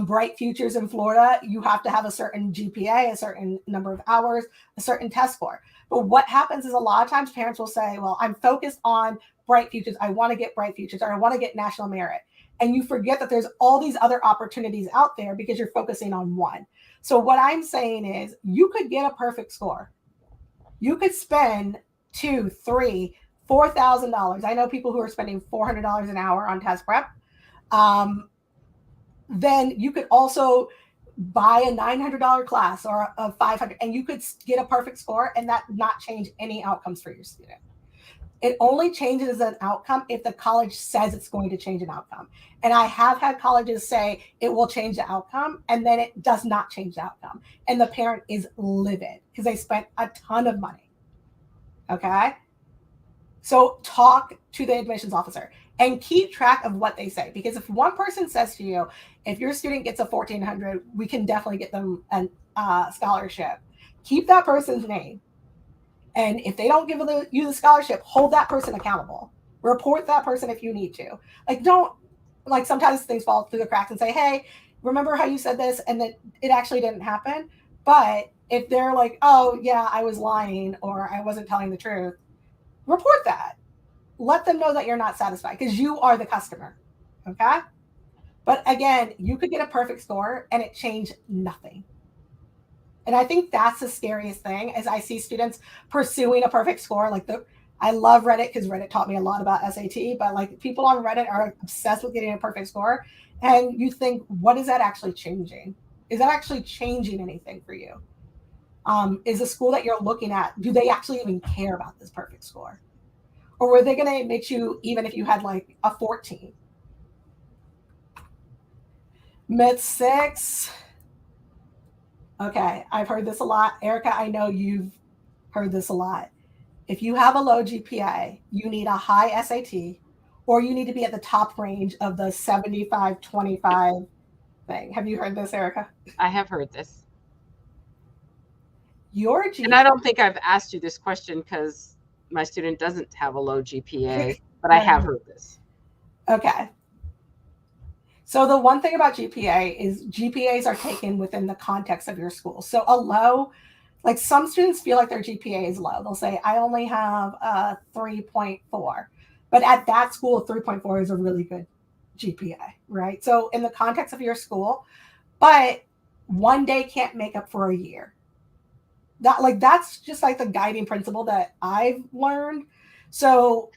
Bright Futures in Florida, you have to have a certain GPA, a certain number of hours, a certain test score. But what happens is a lot of times parents will say, well, I'm focused on Bright Futures. I want to get Bright Futures, or I want to get national merit. And you forget that there's all these other opportunities out there because you're focusing on one. So what I'm saying is, you could get a perfect score. You could spend $2,000, $3,000, $4,000. I know people who are spending $400 an hour on test prep. Then you could also buy a $900 class or a $500, and you could get a perfect score and that not change any outcomes for your student. It only changes an outcome if the college says it's going to change an outcome. And I have had colleges say it will change the outcome, and then it does not change the outcome. And the parent is livid because they spent a ton of money. Okay? So talk to the admissions officer and keep track of what they say. Because if one person says to you, if your student gets a 1400, we can definitely get them a scholarship. Keep that person's name. And if they don't give you the scholarship, hold that person accountable. Report that person if you need to. Like sometimes things fall through the cracks and say, hey, remember how you said this and that it actually didn't happen? But if they're like, oh yeah, I was lying or I wasn't telling the truth, report that. Let them know that you're not satisfied because you are the customer. Okay? But again, you could get a perfect score and it changed nothing. And I think that's the scariest thing as I see students pursuing a perfect score. I love Reddit because Reddit taught me a lot about SAT, but like people on Reddit are obsessed with getting a perfect score. And you think, what is that actually changing? Is that actually changing anything for you? Is the school that you're looking at, do they actually even care about this perfect score? Or were they going to admit you even if you had like a 14? Myth 6. Okay, I've heard this a lot. Erica, I know you've heard this a lot. If you have a low GPA, you need a high SAT, or you need to be at the top range of the 75-25 thing. Have you heard this, Erica? I have heard this. Your GPA. And I don't think I've asked you this question because my student doesn't have a low GPA, but I have heard this. Okay. So the one thing about GPA is GPAs are taken within the context of your school. So a low, like some students feel like their GPA is low. They'll say, I only have a 3.4. But at that school, 3.4 is a really good GPA, right? So in the context of your school, but one day can't make up for a year. That's just like the guiding principle that I've learned. So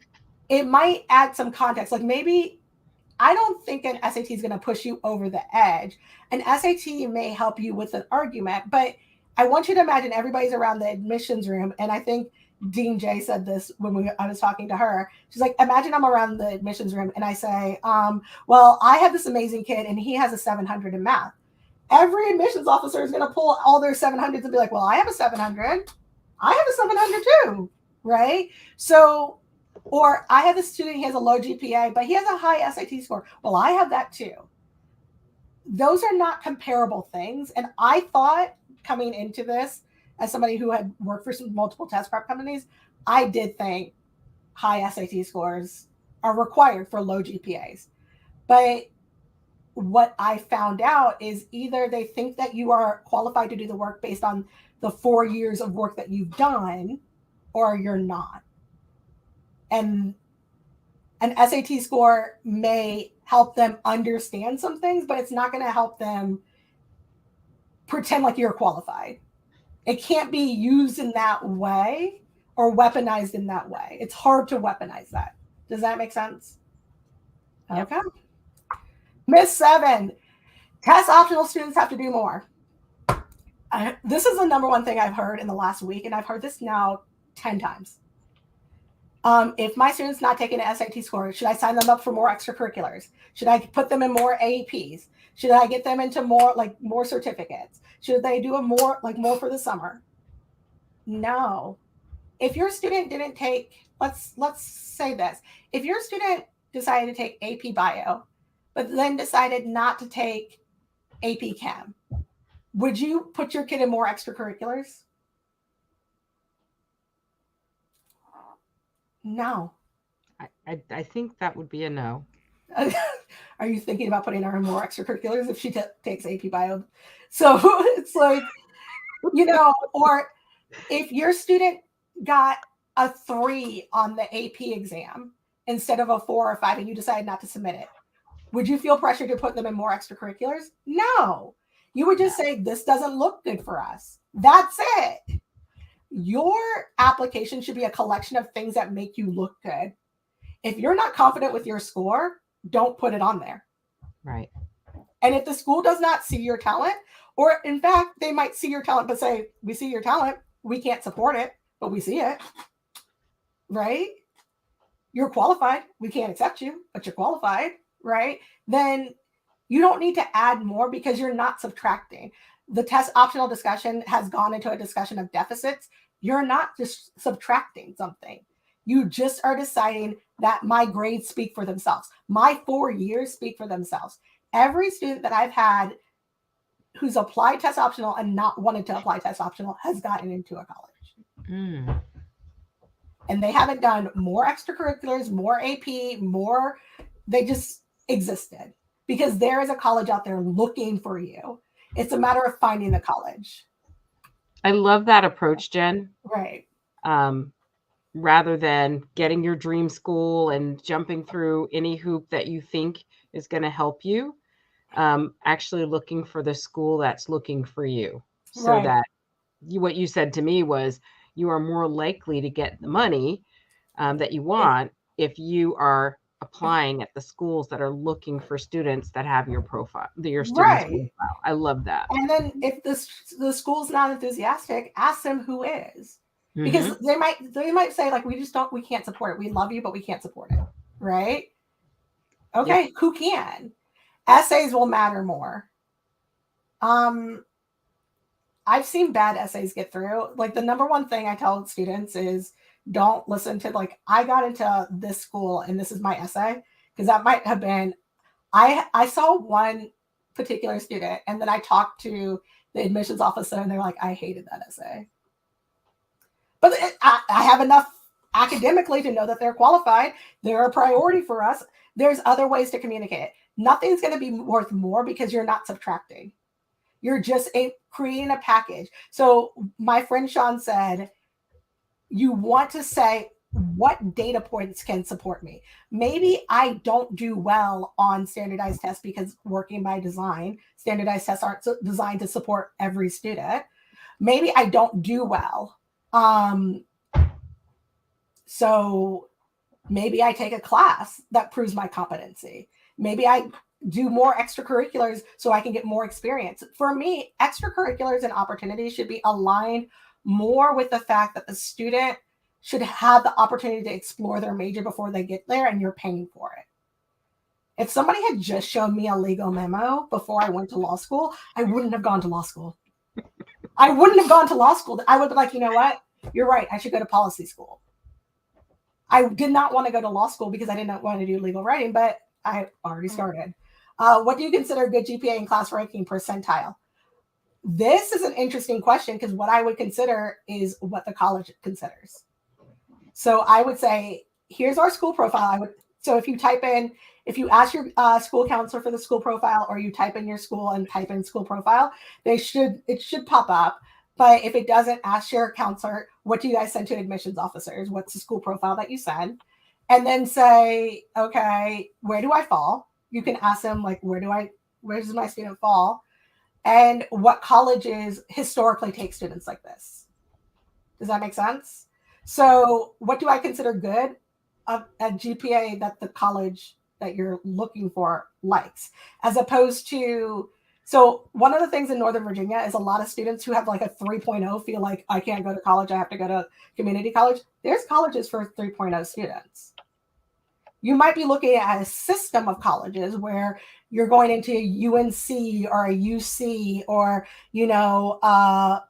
it might add some context. Like maybe I don't think an SAT is going to push you over the edge. An SAT may help you with an argument, but I want you to imagine everybody's around the admissions room. And I think Dean J said this when I was talking to her. She's like, imagine I'm around the admissions room and I say, well, I have this amazing kid and he has a 700 in math. Every admissions officer is going to pull all their 700s and be like, well, I have a 700. I have a 700 too, right? So, or I have a student, he has a low GPA, but he has a high SAT score. Well, I have that too. Those are not comparable things. And I thought coming into this, as somebody who had worked for some multiple test prep companies, I did think high SAT scores are required for low GPAs. But what I found out is either they think that you are qualified to do the work based on the 4 years of work that you've done, or you're not. And an SAT score may help them understand some things, but it's not going to help them pretend like you're qualified. It can't be used in that way or weaponized in that way. It's hard to weaponize that. Does that make sense? Yep. Okay. Myth 7, test optional students have to do more. This is the number one thing I've heard in the last week, and I've heard this now 10 times. If my student's not taking an SAT score, should I sign them up for more extracurriculars? Should I put them in more APs? Should I get them into more certificates? Should they do more for the summer? No. If your student didn't take, let's say this. If your student decided to take AP Bio, but then decided not to take AP Chem, would you put your kid in more extracurriculars? No. I think that would be a no. Are you thinking about putting her in more extracurriculars if she takes AP Bio? So it's like, or if your student got a 3 on the AP exam instead of a 4 or 5 and you decide not to submit it, would you feel pressure to put them in more extracurriculars? No. You would just say, this doesn't look good for us. That's it. Your application should be a collection of things that make you look good. If you're not confident with your score, don't put it on there. Right. And if the school does not see your talent, Or in fact, they might see your talent, but say, we see your talent. We can't support it, but we see it. Right? You're qualified. We can't accept you, but you're qualified. Right? Then you don't need to add more because you're not subtracting. The test optional discussion has gone into a discussion of deficits. You're not just subtracting something. You just are deciding that my grades speak for themselves. My 4 years speak for themselves. Every student that I've had who's applied test optional and not wanted to apply test optional has gotten into a college. Mm. And they haven't done more extracurriculars, more AP, more, they just existed because there is a college out there looking for you. It's a matter of finding the college. I love that approach, Jen. Right. Rather than getting your dream school and jumping through any hoop that you think is going to help you, actually looking for the school that's looking for you, so Right. that what you said to me was you are more likely to get the money that you want if you are applying at the schools that are looking for students that have your profile, your student's Right. profile. I love that. And then if the school's not enthusiastic, ask them who is. Because they might say, like, we can't support it. We love you, but we can't support it. Right? Okay, yep. Who can? Essays will matter more. I've seen bad essays get through. Like, the number one thing I tell students is don't listen to, like, I got into this school and this is my essay. Because that might have been, I saw one particular student and then I talked to the admissions officer and they're like, I hated that essay. But I have enough academically to know that they're qualified. They're a priority for us. There's other ways to communicate it. Nothing's going to be worth more because you're not subtracting. You're just creating a package. So my friend Sean said, you want to say, what data points can support me? Maybe I don't do well on standardized tests because working by design, standardized tests aren't designed to support every student. Maybe I don't do well. So maybe I take a class that proves my competency. Maybe I do more extracurriculars so I can get more experience. For me, extracurriculars and opportunities should be aligned more with the fact that the student should have the opportunity to explore their major before they get there and you're paying for it. If somebody had just shown me a legal memo before I went to law school, I wouldn't have gone to law school. I wouldn't have gone to law school. I would be like, you know what? You're right. I should go to policy school. I did not want to go to law school because I did not want to do legal writing, but I already started. What do you consider a good GPA in class ranking percentile? This is an interesting question because what I would consider is what the college considers. So I would say, here's our school profile. So if you ask your school counselor for the school profile, or you type in your school and type in school profile, it should pop up. But if it doesn't, ask your counselor, what do you guys send to admissions officers? What's the school profile that you send? And then say, okay, where do I fall? You can ask them, like, where does my student fall? And what colleges historically take students like this? Does that make sense? So what do I consider good? A GPA that the college that you're looking for likes, as opposed to, so one of the things in Northern Virginia is a lot of students who have like a 3.0 feel like I can't go to college, I have to go to community college. There's colleges for 3.0 students. You might be looking at a system of colleges where you're going into a UNC or a UC or,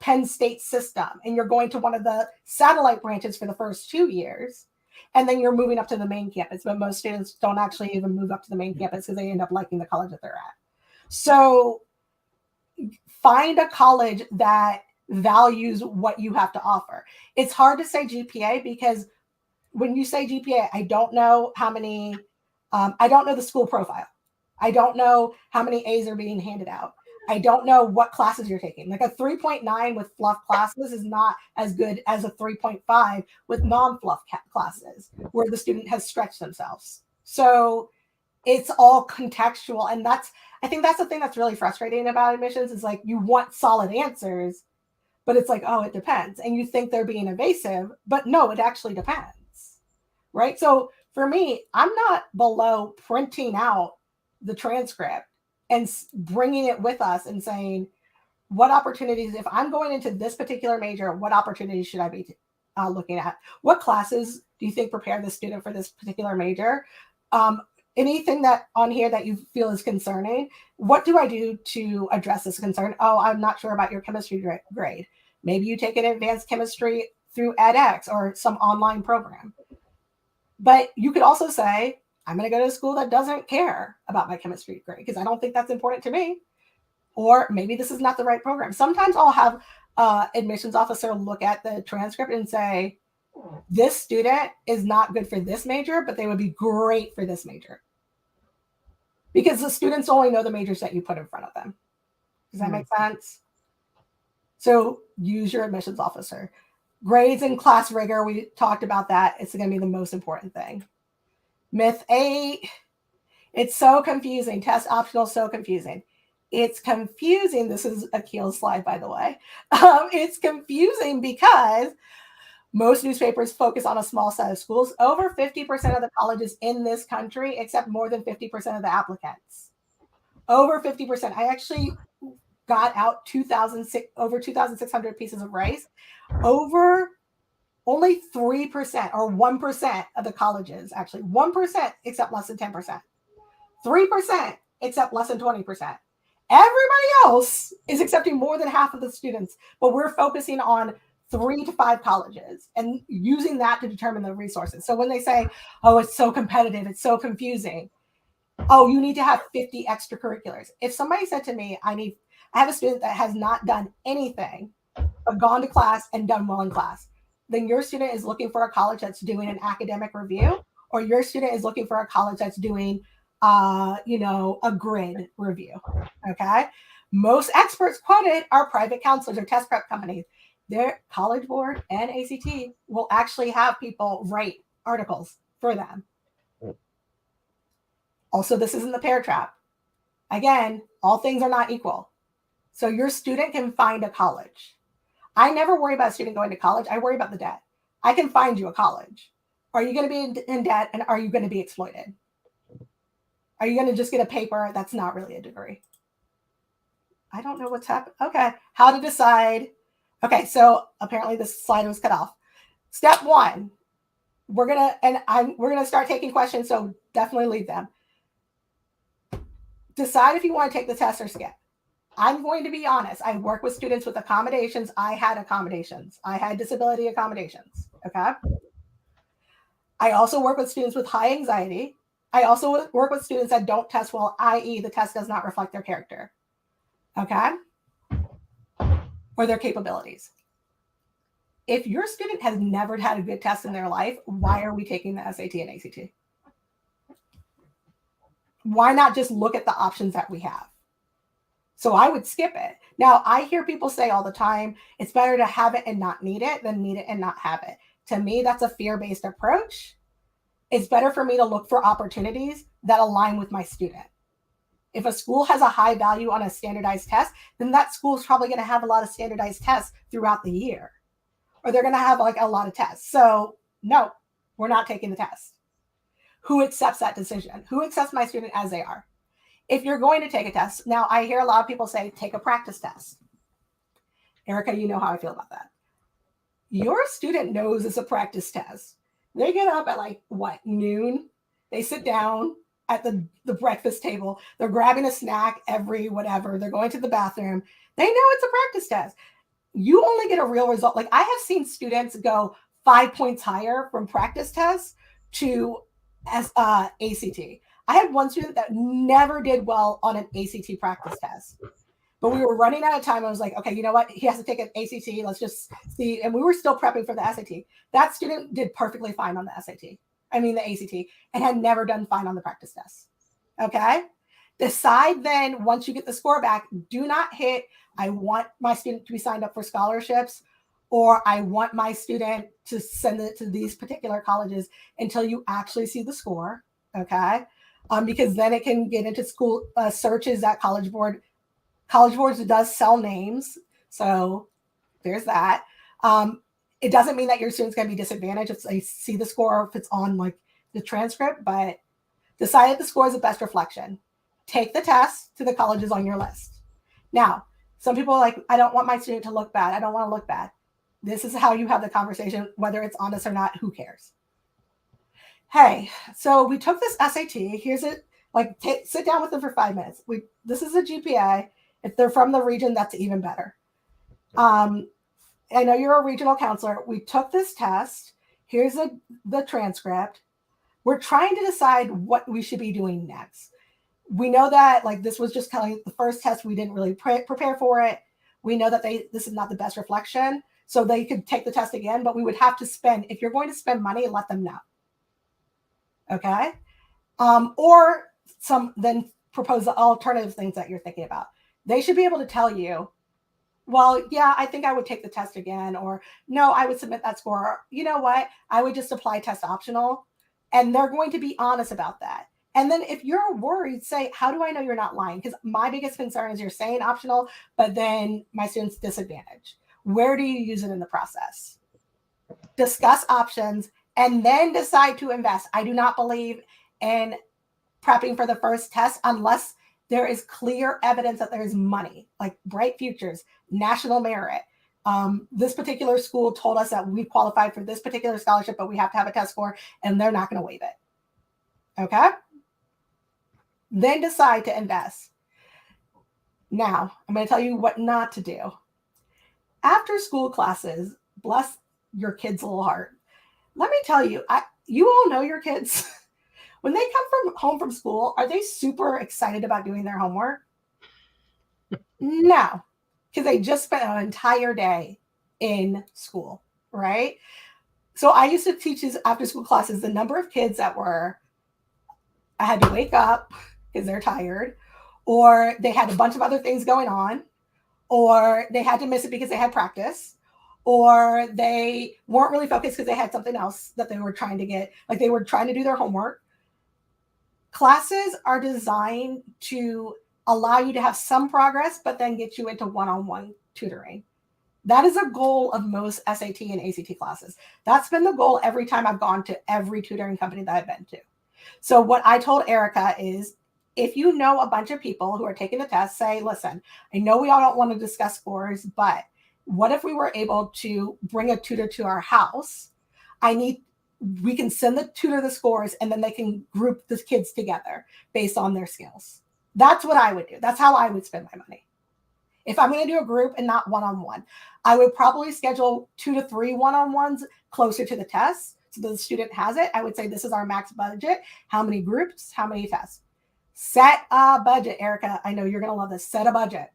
Penn State system, and you're going to one of the satellite branches for the first 2 years. And then you're moving up to the main campus. But most students don't actually even move up to the main campus because they end up liking the college that they're at. So find a college that values what you have to offer. It's hard to say GPA because when you say GPA, I don't know how many, I don't know the school profile. I don't know how many A's are being handed out. I don't know what classes you're taking. Like a 3.9 with fluff classes is not as good as a 3.5 with non-fluff classes where the student has stretched themselves. So it's all contextual. And I think that's the thing that's really frustrating about admissions is like, you want solid answers, but it's like, oh, it depends. And you think they're being evasive, but no, it actually depends. Right? So for me, I'm not below printing out the transcript and bringing it with us and saying, what opportunities, if I'm going into this particular major, what opportunities should I be looking at? What classes do you think prepare the student for this particular major? Anything that on here that you feel is concerning, what do I do to address this concern? Oh, I'm not sure about your chemistry grade. Maybe you take an advanced chemistry through edX or some online program. But you could also say, I'm going to go to a school that doesn't care about my chemistry grade because I don't think that's important to me. Or maybe this is not the right program. Sometimes I'll have admissions officer look at the transcript and say, this student is not good for this major, but they would be great for this major. Because the students only know the majors that you put in front of them. Does that make sense? So use your admissions officer. Grades and class rigor, we talked about that. It's going to be the most important thing. Myth 8, it's so confusing. Test optional, so confusing. It's confusing. This is Akil's slide, by the way. It's confusing because most newspapers focus on a small set of schools. Over 50% of the colleges in this country accept more than 50% of the applicants. Over 50%. I actually got out over 2,600 pieces of rice. Over only 3% or 1% of the colleges, actually 1% accept less than 10%. 3% accept less than 20%. Everybody else is accepting more than half of the students, but we're focusing on 3 to 5 colleges and using that to determine the resources. So when they say, oh, it's so competitive, it's so confusing. Oh, you need to have 50 extracurriculars. If somebody said to me, I have a student that has not done anything but gone to class and done well in class, then your student is looking for a college that's doing an academic review, or your student is looking for a college that's doing a grid review. Okay. Most experts quoted are private counselors or test prep companies. Their College Board and ACT will actually have people write articles for them. Also, this isn't the pear trap. Again, all things are not equal. So your student can find a college. I never worry about a student going to college. I worry about the debt. I can find you a college. Are you going to be in debt, and are you going to be exploited? Are you going to just get a paper that's not really a degree? I don't know what's happened. Okay. How to decide. Okay. So apparently this slide was cut off. Step 1, we're going to start taking questions. So definitely leave them. Decide if you want to take the test or skip. I'm going to be honest. I work with students with accommodations. I had accommodations. I had disability accommodations. Okay. I also work with students with high anxiety. I also work with students that don't test well, i.e. the test does not reflect their character. Okay. Or their capabilities. If your student has never had a good test in their life, why are we taking the SAT and ACT? Why not just look at the options that we have? So I would skip it. Now, I hear people say all the time, it's better to have it and not need it than need it and not have it. To me, that's a fear-based approach. It's better for me to look for opportunities that align with my student. If a school has a high value on a standardized test, then that school is probably going to have a lot of standardized tests throughout the year. Or they're going to have like a lot of tests. So no, we're not taking the test. Who accepts that decision? Who accepts my student as they are? If you're going to take a test, now I hear a lot of people say, take a practice test. Erica, you know how I feel about that. Your student knows it's a practice test. They get up at noon? They sit down at the breakfast table. They're grabbing a snack every whatever. They're going to the bathroom. They know it's a practice test. You only get a real result. Like I have seen students go 5 points higher from practice tests to ACT. I had one student that never did well on an ACT practice test, but we were running out of time. I was like, okay, you know what? He has to take an ACT. Let's just see. And we were still prepping for the SAT. That student did perfectly fine on the the ACT, and had never done fine on the practice test. Okay. Decide then, once you get the score back, do not hit, I want my student to be signed up for scholarships, or I want my student to send it to these particular colleges until you actually see the score. Okay. Because then it can get into school searches at College Board. College Boards does sell names. So there's that. It doesn't mean that your student's going to be disadvantaged if they see the score or if it's on the transcript, but decide that the score is the best reflection. Take the test to the colleges on your list. Now, Some people are like, I don't want my student to look bad. I don't want to look bad. This is how you have the conversation, whether it's honest or not, who cares? Hey, so we took this SAT. Here's it. Like, sit down with them for 5 minutes. This is a GPA. If they're from the region, that's even better. I know you're a regional counselor. We took this test. Here's the transcript. We're trying to decide what we should be doing next. We know that like this was just kind of the first test. We didn't really prepare for it. We know that this is not the best reflection. So they could take the test again, but we would have to spend, if you're going to spend money, let them know. Okay. Or then propose the alternative things that you're thinking about. They should be able to tell you, well, yeah, I think I would take the test again, or no, I would submit that score. Or, you know what? I would just apply test optional. And they're going to be honest about that. And then if you're worried, say, how do I know you're not lying? Because my biggest concern is you're saying optional, but then my student's disadvantaged. Where do you use it in the process? Discuss options and then decide to invest. I do not believe in prepping for the first test unless there is clear evidence that there is money, like Bright Futures, national merit. This particular school told us that we qualified for this particular scholarship, but we have to have a test score, and they're not going to waive it. Okay? Then decide to invest. Now, I'm going to tell you what not to do. After school classes, bless your kids' little heart. Let me tell you, you all know your kids. When they come home from school, are they super excited about doing their homework? No, because they just spent an entire day in school, right? So I used to teach these after school classes. The number of kids that I had to wake up because they're tired, or they had a bunch of other things going on, or they had to miss it because they had practice, or they weren't really focused because they had something else that they were trying to get, like they were trying to do their homework. Classes are designed to allow you to have some progress, but then get you into one-on-one tutoring. That is a goal of most SAT and ACT classes. That's been the goal every time I've gone to every tutoring company that I've been to. So what I told Erica is, if you know a bunch of people who are taking the test, say, listen, I know we all don't want to discuss scores, but what if we were able to bring a tutor to our house? We can send the tutor the scores, and then they can group the kids together based on their skills. That's what I would do. That's how I would spend my money. If I'm going to do a group and not one-on-one, I would probably schedule 2 to 3 one-on-ones closer to the test so the student has it. I would say this is our max budget. How many groups? How many tests? Set a budget, Erica. I know you're going to love this. Set a budget.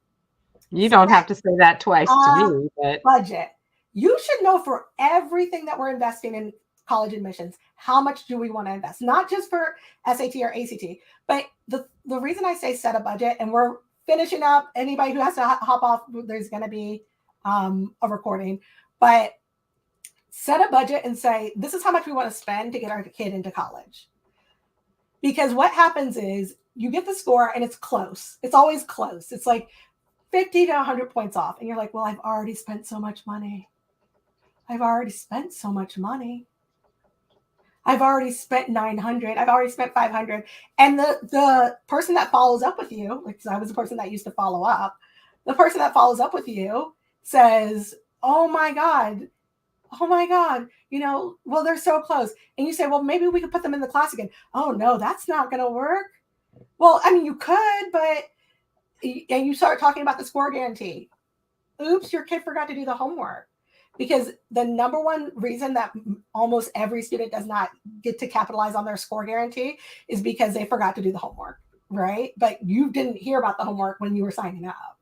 You don't have to say that twice to me, but budget. You should know for everything that we're investing in college admissions, how much do we want to invest? Not just for SAT or ACT, but the reason I say set a budget, and we're finishing up, anybody who has to hop off, there's going to be a recording, but set a budget and say, this is how much we want to spend to get our kid into college. Because what happens is you get the score and it's close. It's always close. It's like 50 to 100 points off. And you're like, well, I've already spent so much money. I've already spent so much money. I've already spent 900. I've already spent 500. And the person that follows up with you, because I was the person that used to follow up, the person that follows up with you says, oh my God, well, they're so close. And you say, well, maybe we could put them in the class again. Oh no, that's not going to work. Well, I mean, you could, but, and you start talking about the score guarantee. Oops, your kid forgot to do the homework. Because the number one reason that almost every student does not get to capitalize on their score guarantee is because they forgot to do the homework, right? But you didn't hear about the homework when you were signing up.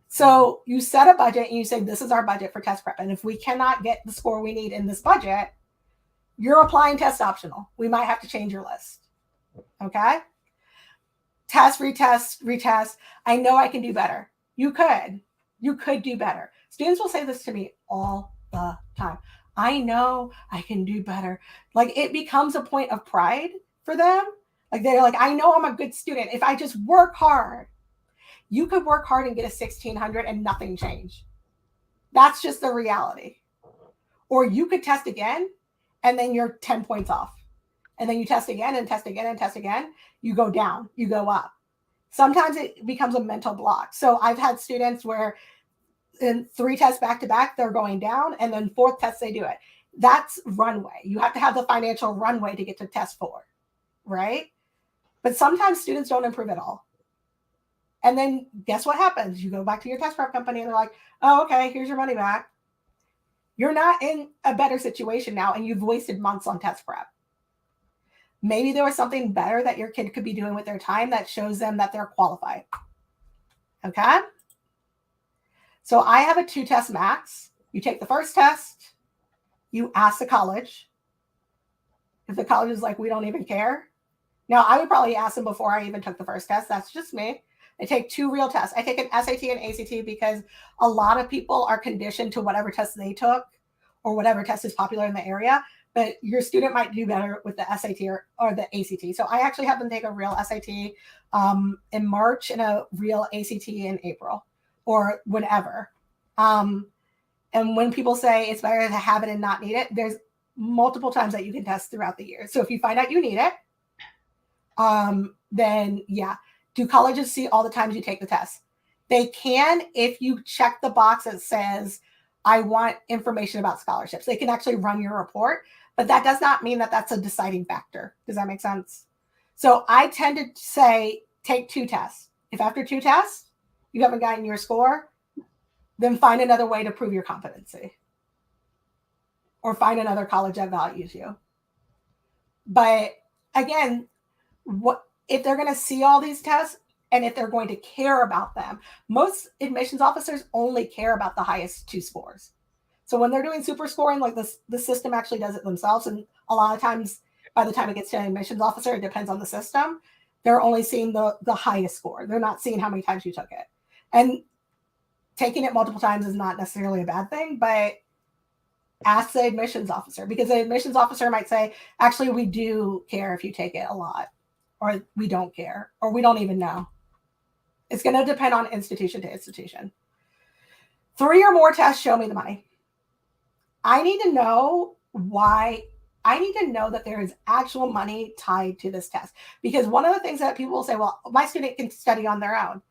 So you set a budget and you say, this is our budget for test prep. And if we cannot get the score we need in this budget, you're applying test optional. We might have to change your list. Okay? Test, retest. I know I can do better. You could do better. Students will say this to me all the time. I know I can do better. Like it becomes a point of pride for them. Like they're like, I know I'm a good student. If I just work hard, you could work hard and get a 1600 and nothing change. That's just the reality. Or you could test again and then you're 10 points off. And then you test again and test again and test again. You go down, you go up. Sometimes it becomes a mental block. So I've had students where in 3 tests back to back, they're going down, and then 4th test they do it. That's runway. You have to have the financial runway to get to test 4, right? But sometimes students don't improve at all. And then guess what happens? You go back to your test prep company and they're like, oh, okay, here's your money back. You're not in a better situation now, and you've wasted months on test prep. Maybe there was something better that your kid could be doing with their time that shows them that they're qualified. Okay? So I have a 2 test max. You take the first test, you ask the college. If the college is like, we don't even care. Now, I would probably ask them before I even took the first test. That's just me. I take 2 real tests. I take an SAT and ACT because a lot of people are conditioned to whatever test they took or whatever test is popular in the area. But your student might do better with the SAT or the ACT. So I actually have them take a real SAT in March and a real ACT in April or whenever. And when people say it's better to have it and not need it, there's multiple times that you can test throughout the year. So if you find out you need it, then yeah. Do colleges see all the times you take the test? They can if you check the box that says, I want information about scholarships. They can actually run your report, but that does not mean that that's a deciding factor. Does that make sense? So I tend to say, take 2 tests. If after 2 tests, you haven't gotten your score, then find another way to prove your competency or find another college that values you. But again, what if they're going to see all these tests and if they're going to care about them? Most admissions officers only care about the highest 2 scores. So when they're doing super scoring, like the system actually does it themselves. And a lot of times, by the time it gets to an admissions officer, it depends on the system. They're only seeing the highest score. They're not seeing how many times you took it. And taking it multiple times is not necessarily a bad thing, but ask the admissions officer, because the admissions officer might say, actually, we do care if you take it a lot, or we don't care, or we don't even know. It's going to depend on institution to institution. 3 or more tests show me the money. I need to know why. I need to know that there is actual money tied to this test, because one of the things that people will say, well, my student can study on their own.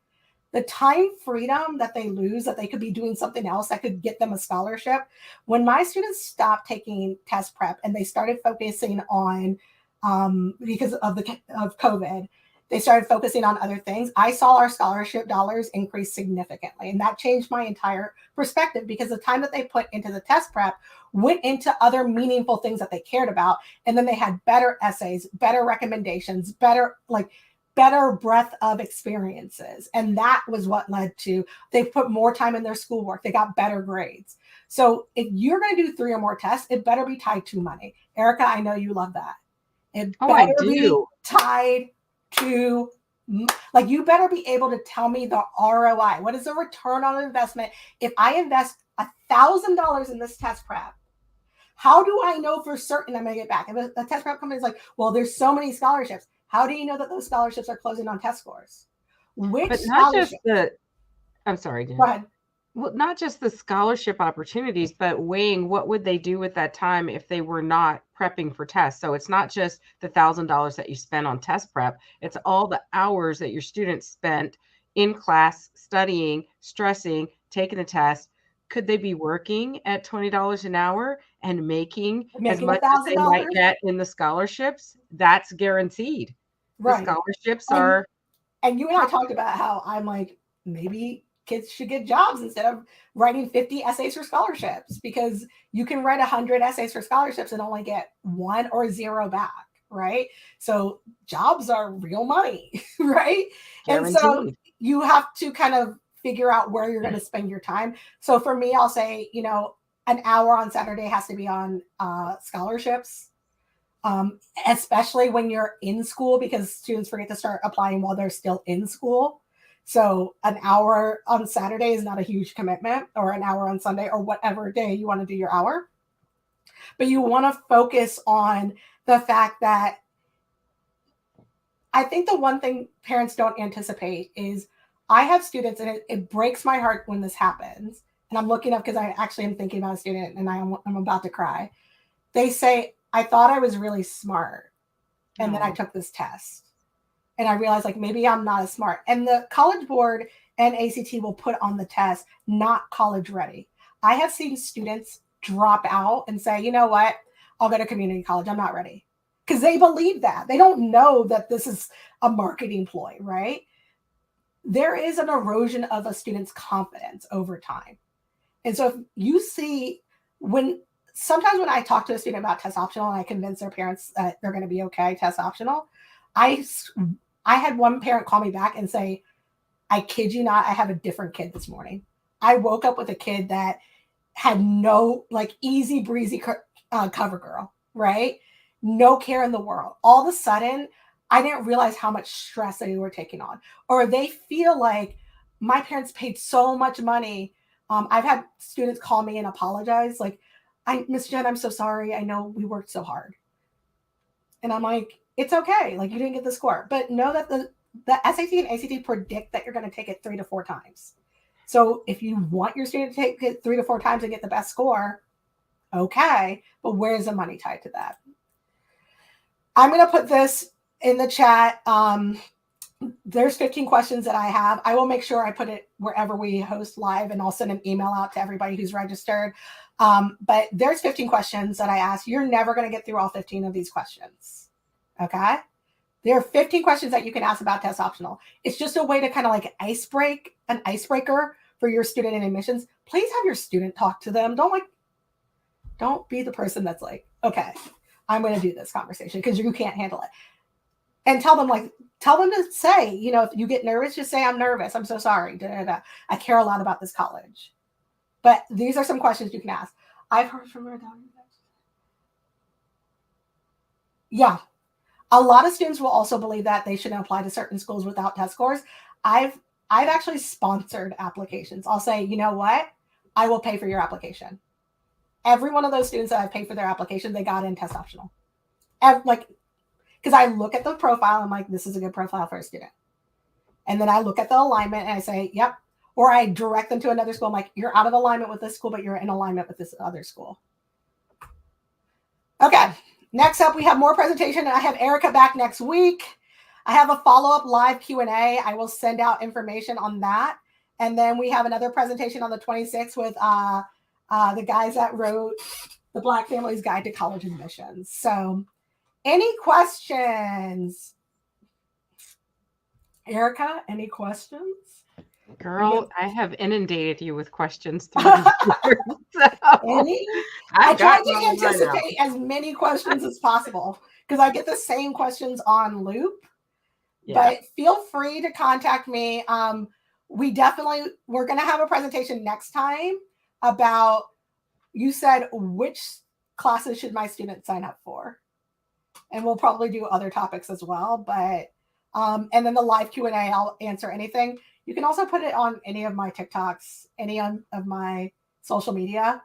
The time freedom that they lose, that they could be doing something else that could get them a scholarship. When my students stopped taking test prep and they started focusing on, because of COVID, they started focusing on other things. I saw our scholarship dollars increase significantly. And that changed my entire perspective, because the time that they put into the test prep went into other meaningful things that they cared about. And then they had better essays, better recommendations, better breadth of experiences. And that was what led to, they put more time in their schoolwork. They got better grades. So if you're going to do 3 or more tests, it better be tied to money. Erica, I know you love that. It better be tied to, like, you better be able to tell me the ROI. What is the return on investment? If I invest $1,000 in this test prep, how do I know for certain I'm going to get back? If a test prep company is like, well, there's so many scholarships. How do you know that those scholarships are closing on test scores? But not just I'm sorry, Jen. Go ahead. Well, not just the scholarship opportunities, but weighing what would they do with that time if they were not prepping for tests. So it's not just the $1,000 that you spend on test prep. It's all the hours that your students spent in class, studying, stressing, taking the test. Could they be working at $20 an hour and making as much as they might get in the scholarships? That's guaranteed. Right. The scholarships are. And you and I talked about how I'm like, maybe kids should get jobs instead of writing 50 essays for scholarships, because you can write 100 essays for scholarships and only get 1 or 0 back, right? So jobs are real money, right? Guaranteed. And so you have to kind of figure out where you're going to spend your time. So for me, I'll say, an hour on Saturday has to be on scholarships, especially when you're in school, because students forget to start applying while they're still in school. So an hour on Saturday is not a huge commitment, or an hour on Sunday, or whatever day you want to do your hour. But you want to focus on the fact that I think the one thing parents don't anticipate is, I have students, and it breaks my heart when this happens. And I'm looking up because I actually am thinking about a student and I'm about to cry. They say, I thought I was really smart, and then I took this test. and I realized like maybe I'm not as smart. And the College Board and ACT will put on the test, not college ready. I have seen students drop out and say, you know what, I'll go to community college. I'm not ready. Because they believe that. They don't know that this is a marketing ploy, right? There is an erosion of a student's confidence over time. And so if you see sometimes when I talk to a student about test optional and I convince their parents that they're going to be okay, test optional, I had one parent call me back and say, I kid you not, I have a different kid this morning. I woke up with a kid that had no like easy breezy cover girl, right? No care in the world. All of a sudden, I didn't realize how much stress they were taking on, or they feel like my parents paid so much money. I've had students call me and apologize, like, Miss Jen, I'm so sorry. I know we worked so hard. And I'm like, it's okay. Like, you didn't get the score, but know that the SAT and ACT predict that you're going to take it 3 to 4 times. So if you want your student to take it 3 to 4 times and get the best score, okay, but where's the money tied to that? I'm going to put this in the chat. There's 15 questions that I have. I will make sure I put it wherever we host live, and I'll send an email out to everybody who's registered. But there's 15 questions that I asked. You're never going to get through all 15 of these questions. Okay? There are 15 questions that you can ask about test optional. It's just a way to kind of like an icebreaker for your student in admissions. Please have your student talk to them. Don't be the person that's like, okay, I'm going to do this conversation because you can't handle it. And tell them to say, you know, if you get nervous, just say, I'm nervous. I'm so sorry. Da, da, da. I care a lot about this college. But these are some questions you can ask. I've heard from her. Yeah. A lot of students will also believe that they shouldn't apply to certain schools without test scores. I've actually sponsored applications. I'll say, you know what? I will pay for your application. Every one of those students that I've paid for their application, they got in test optional. Because I look at the profile, I'm like, this is a good profile for a student. And then I look at the alignment and I say, yep. Or I direct them to another school. I'm like, you're out of alignment with this school, but you're in alignment with this other school. Okay. Next up, we have more presentation. I have Erica back next week. I have a follow-up live Q&A. I will send out information on that. And then we have another presentation on the 26th with the guys that wrote the Black Family's Guide to College Admissions. So any questions? Erica, any questions? Girl, I have inundated you with questions through the years. Any? I try to anticipate as many questions as possible because I get the same questions on loop. Yeah. But feel free to contact me. We're going to have a presentation next time about, you said, which classes should my students sign up for? And we'll probably do other topics as well. But and then the live Q&A, I'll answer anything. You can also put it on any of my TikToks, any of my social media.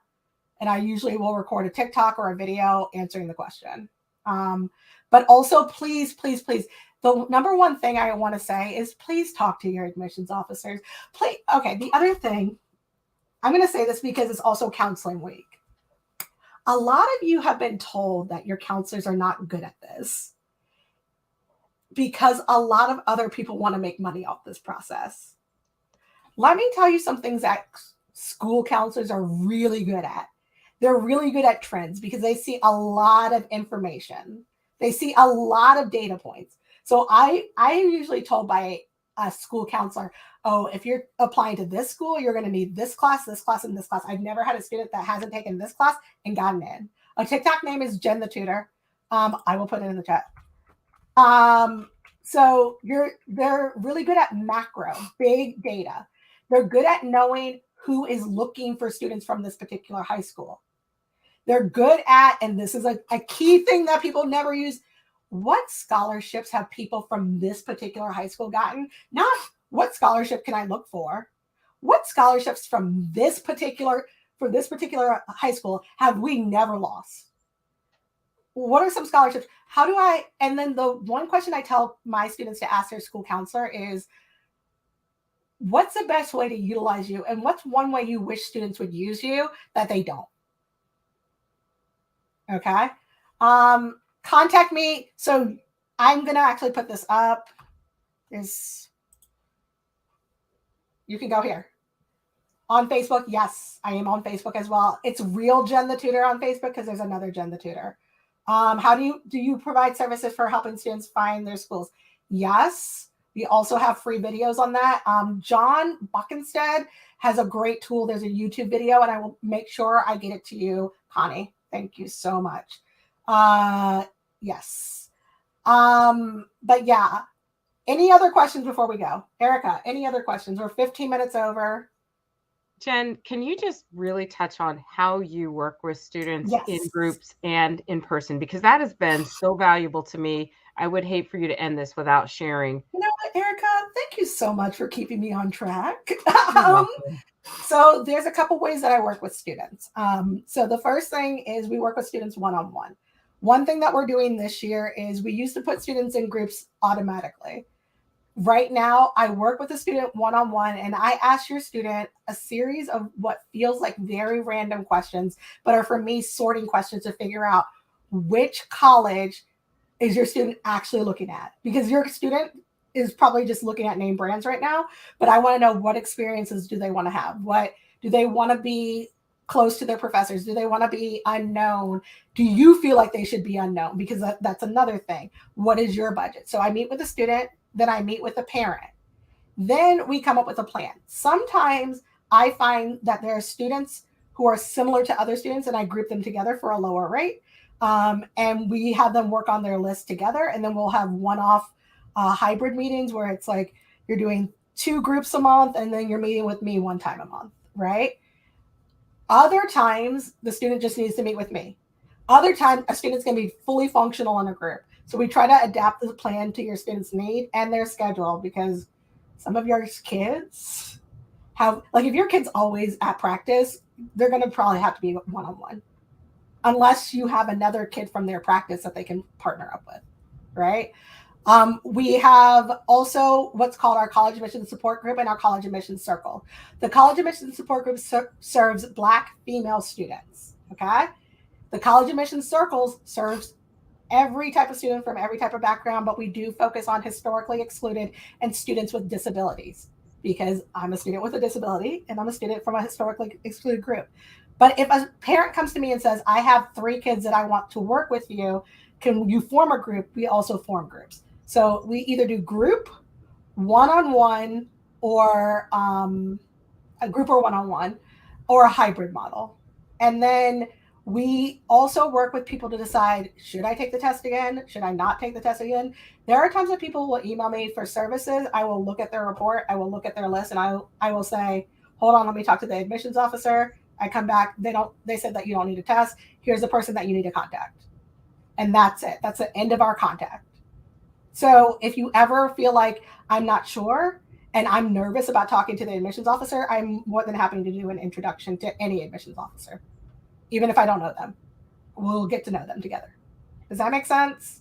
And I usually will record a TikTok or a video answering the question. But also, please, please, please, the number one thing I want to say is please talk to your admissions officers. Please. Okay, the other thing, I'm going to say this because it's also counseling week. A lot of you have been told that your counselors are not good at this because a lot of other people want to make money off this process. Let me tell you some things that school counselors are really good at. They're really good at trends because they see a lot of information. They see a lot of data points. So I am usually told by a school counselor, oh, if you're applying to this school, you're going to need this class, and this class. I've never had a student that hasn't taken this class and gotten in. A TikTok name is Jenn The Tutor. I will put it in the chat. So they're really good at macro, big data. They're good at knowing who is looking for students from this particular high school. They're good at, and this is a key thing that people never use, what scholarships have people from this particular high school gotten? Not what scholarship can I look for? What scholarships from this particular high school have we never lost? What are some scholarships? And then the one question I tell my students to ask their school counselor is, what's the best way to utilize you? And what's one way you wish students would use you that they don't? Okay. Contact me. So I'm going to actually put this up. You can go here. On Facebook, yes, I am on Facebook as well. It's real Jenn the Tutor on Facebook because there's another Jenn the Tutor. How do you provide services for helping students find their schools? Yes, we also have free videos on that. John Buckenstead has a great tool. There's a YouTube video, and I will make sure I get it to you, Connie. Thank you so much. Yes. But yeah, any other questions before we go? Erica, any other questions? We're 15 minutes over. Jenn, can you just really touch on how you work with students in groups and in person? Because that has been so valuable to me. I would hate for you to end this without sharing. You know what, Erica? Thank you so much for keeping me on track. So there's a couple ways that I work with students. So the first thing is we work with students one-on-one. One thing that we're doing this year is we used to put students in groups automatically. Right now, I work with a student one-on-one, and I ask your student a series of what feels like very random questions, but are for me sorting questions to figure out which college is your student actually looking at. Because your student is probably just looking at name brands right now, but I want to know what experiences do they want to have? What do they want to be close to their professors? Do they want to be unknown? Do you feel like they should be unknown? Because that's another thing. What is your budget? So I meet with a student, then I meet with a parent. Then we come up with a plan. Sometimes I find that there are students who are similar to other students, and I group them together for a lower rate. And we have them work on their list together, and then we'll have one-off hybrid meetings where it's like you're doing 2 groups a month, and then you're meeting with me 1 time a month, right? Other times, the student just needs to meet with me. Other times, a student's going to be fully functional in a group. So we try to adapt the plan to your student's need and their schedule, because some of your kids have, like, if your kid's always at practice, they're going to probably have to be one-on-one, unless you have another kid from their practice that they can partner up with, right? We have also what's called our college admissions support group and our college admissions circle. The college admissions support group serves Black female students, okay? The college admissions circles serves every type of student from every type of background, but we do focus on historically excluded and students with disabilities, because I'm a student with a disability and I'm a student from a historically excluded group. But if a parent comes to me and says, I have 3 kids that I want to work with you, can you form a group? We also form groups. So we either do group, one-on-one, or a group or one-on-one, or a hybrid model. And then we also work with people to decide, should I take the test again? Should I not take the test again? There are times that people will email me for services. I will look at their report. I will look at their list, and I will say, hold on, let me talk to the admissions officer. I come back. They said that you don't need a test. Here's the person that you need to contact. And that's it. That's the end of our contact. So if you ever feel like I'm not sure and I'm nervous about talking to the admissions officer, I'm more than happy to do an introduction to any admissions officer. Even if I don't know them, we'll get to know them together. Does that make sense?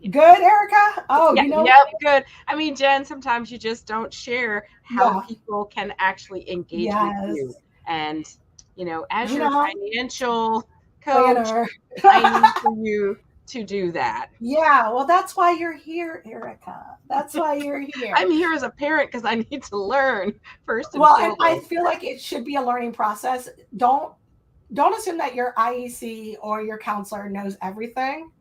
Good, Erica? Oh, yeah, you know. Yep, good. I mean, Jenn, sometimes you just don't share how people can actually engage with you. And, as your financial coach, I need for you to do that. Yeah, well, that's why you're here, Erica. That's why you're here. I'm here as a parent because I need to learn first. Well, and I feel like it should be a learning process. Don't assume that your IEC or your counselor knows everything.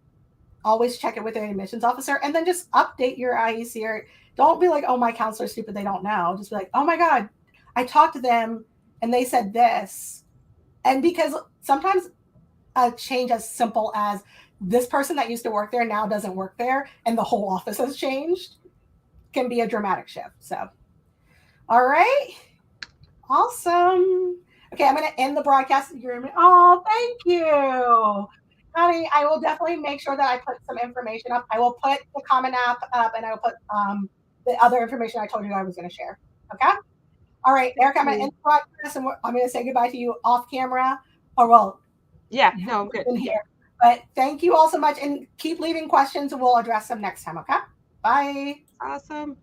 Always check it with an admissions officer, and then just update your IEC. Or don't be like, oh, my counselor's stupid, they don't know. Just be like, oh my God, I talked to them and they said this. And because sometimes a change as simple as this person that used to work there now doesn't work there, and the whole office has changed, can be a dramatic shift. So, all right. Awesome. Okay, I'm going to end the broadcast. Oh, thank you. Honey, I will definitely make sure that I put some information up. I will put the Common App up, and I will put the other information I told you I was going to share. Okay? All right, Erica, I'm going to end the broadcast, and I'm going to say goodbye to you off camera. Or, well, yeah, no, I'm good. In here. But thank you all so much, and keep leaving questions, and we'll address them next time, okay? Bye. Awesome.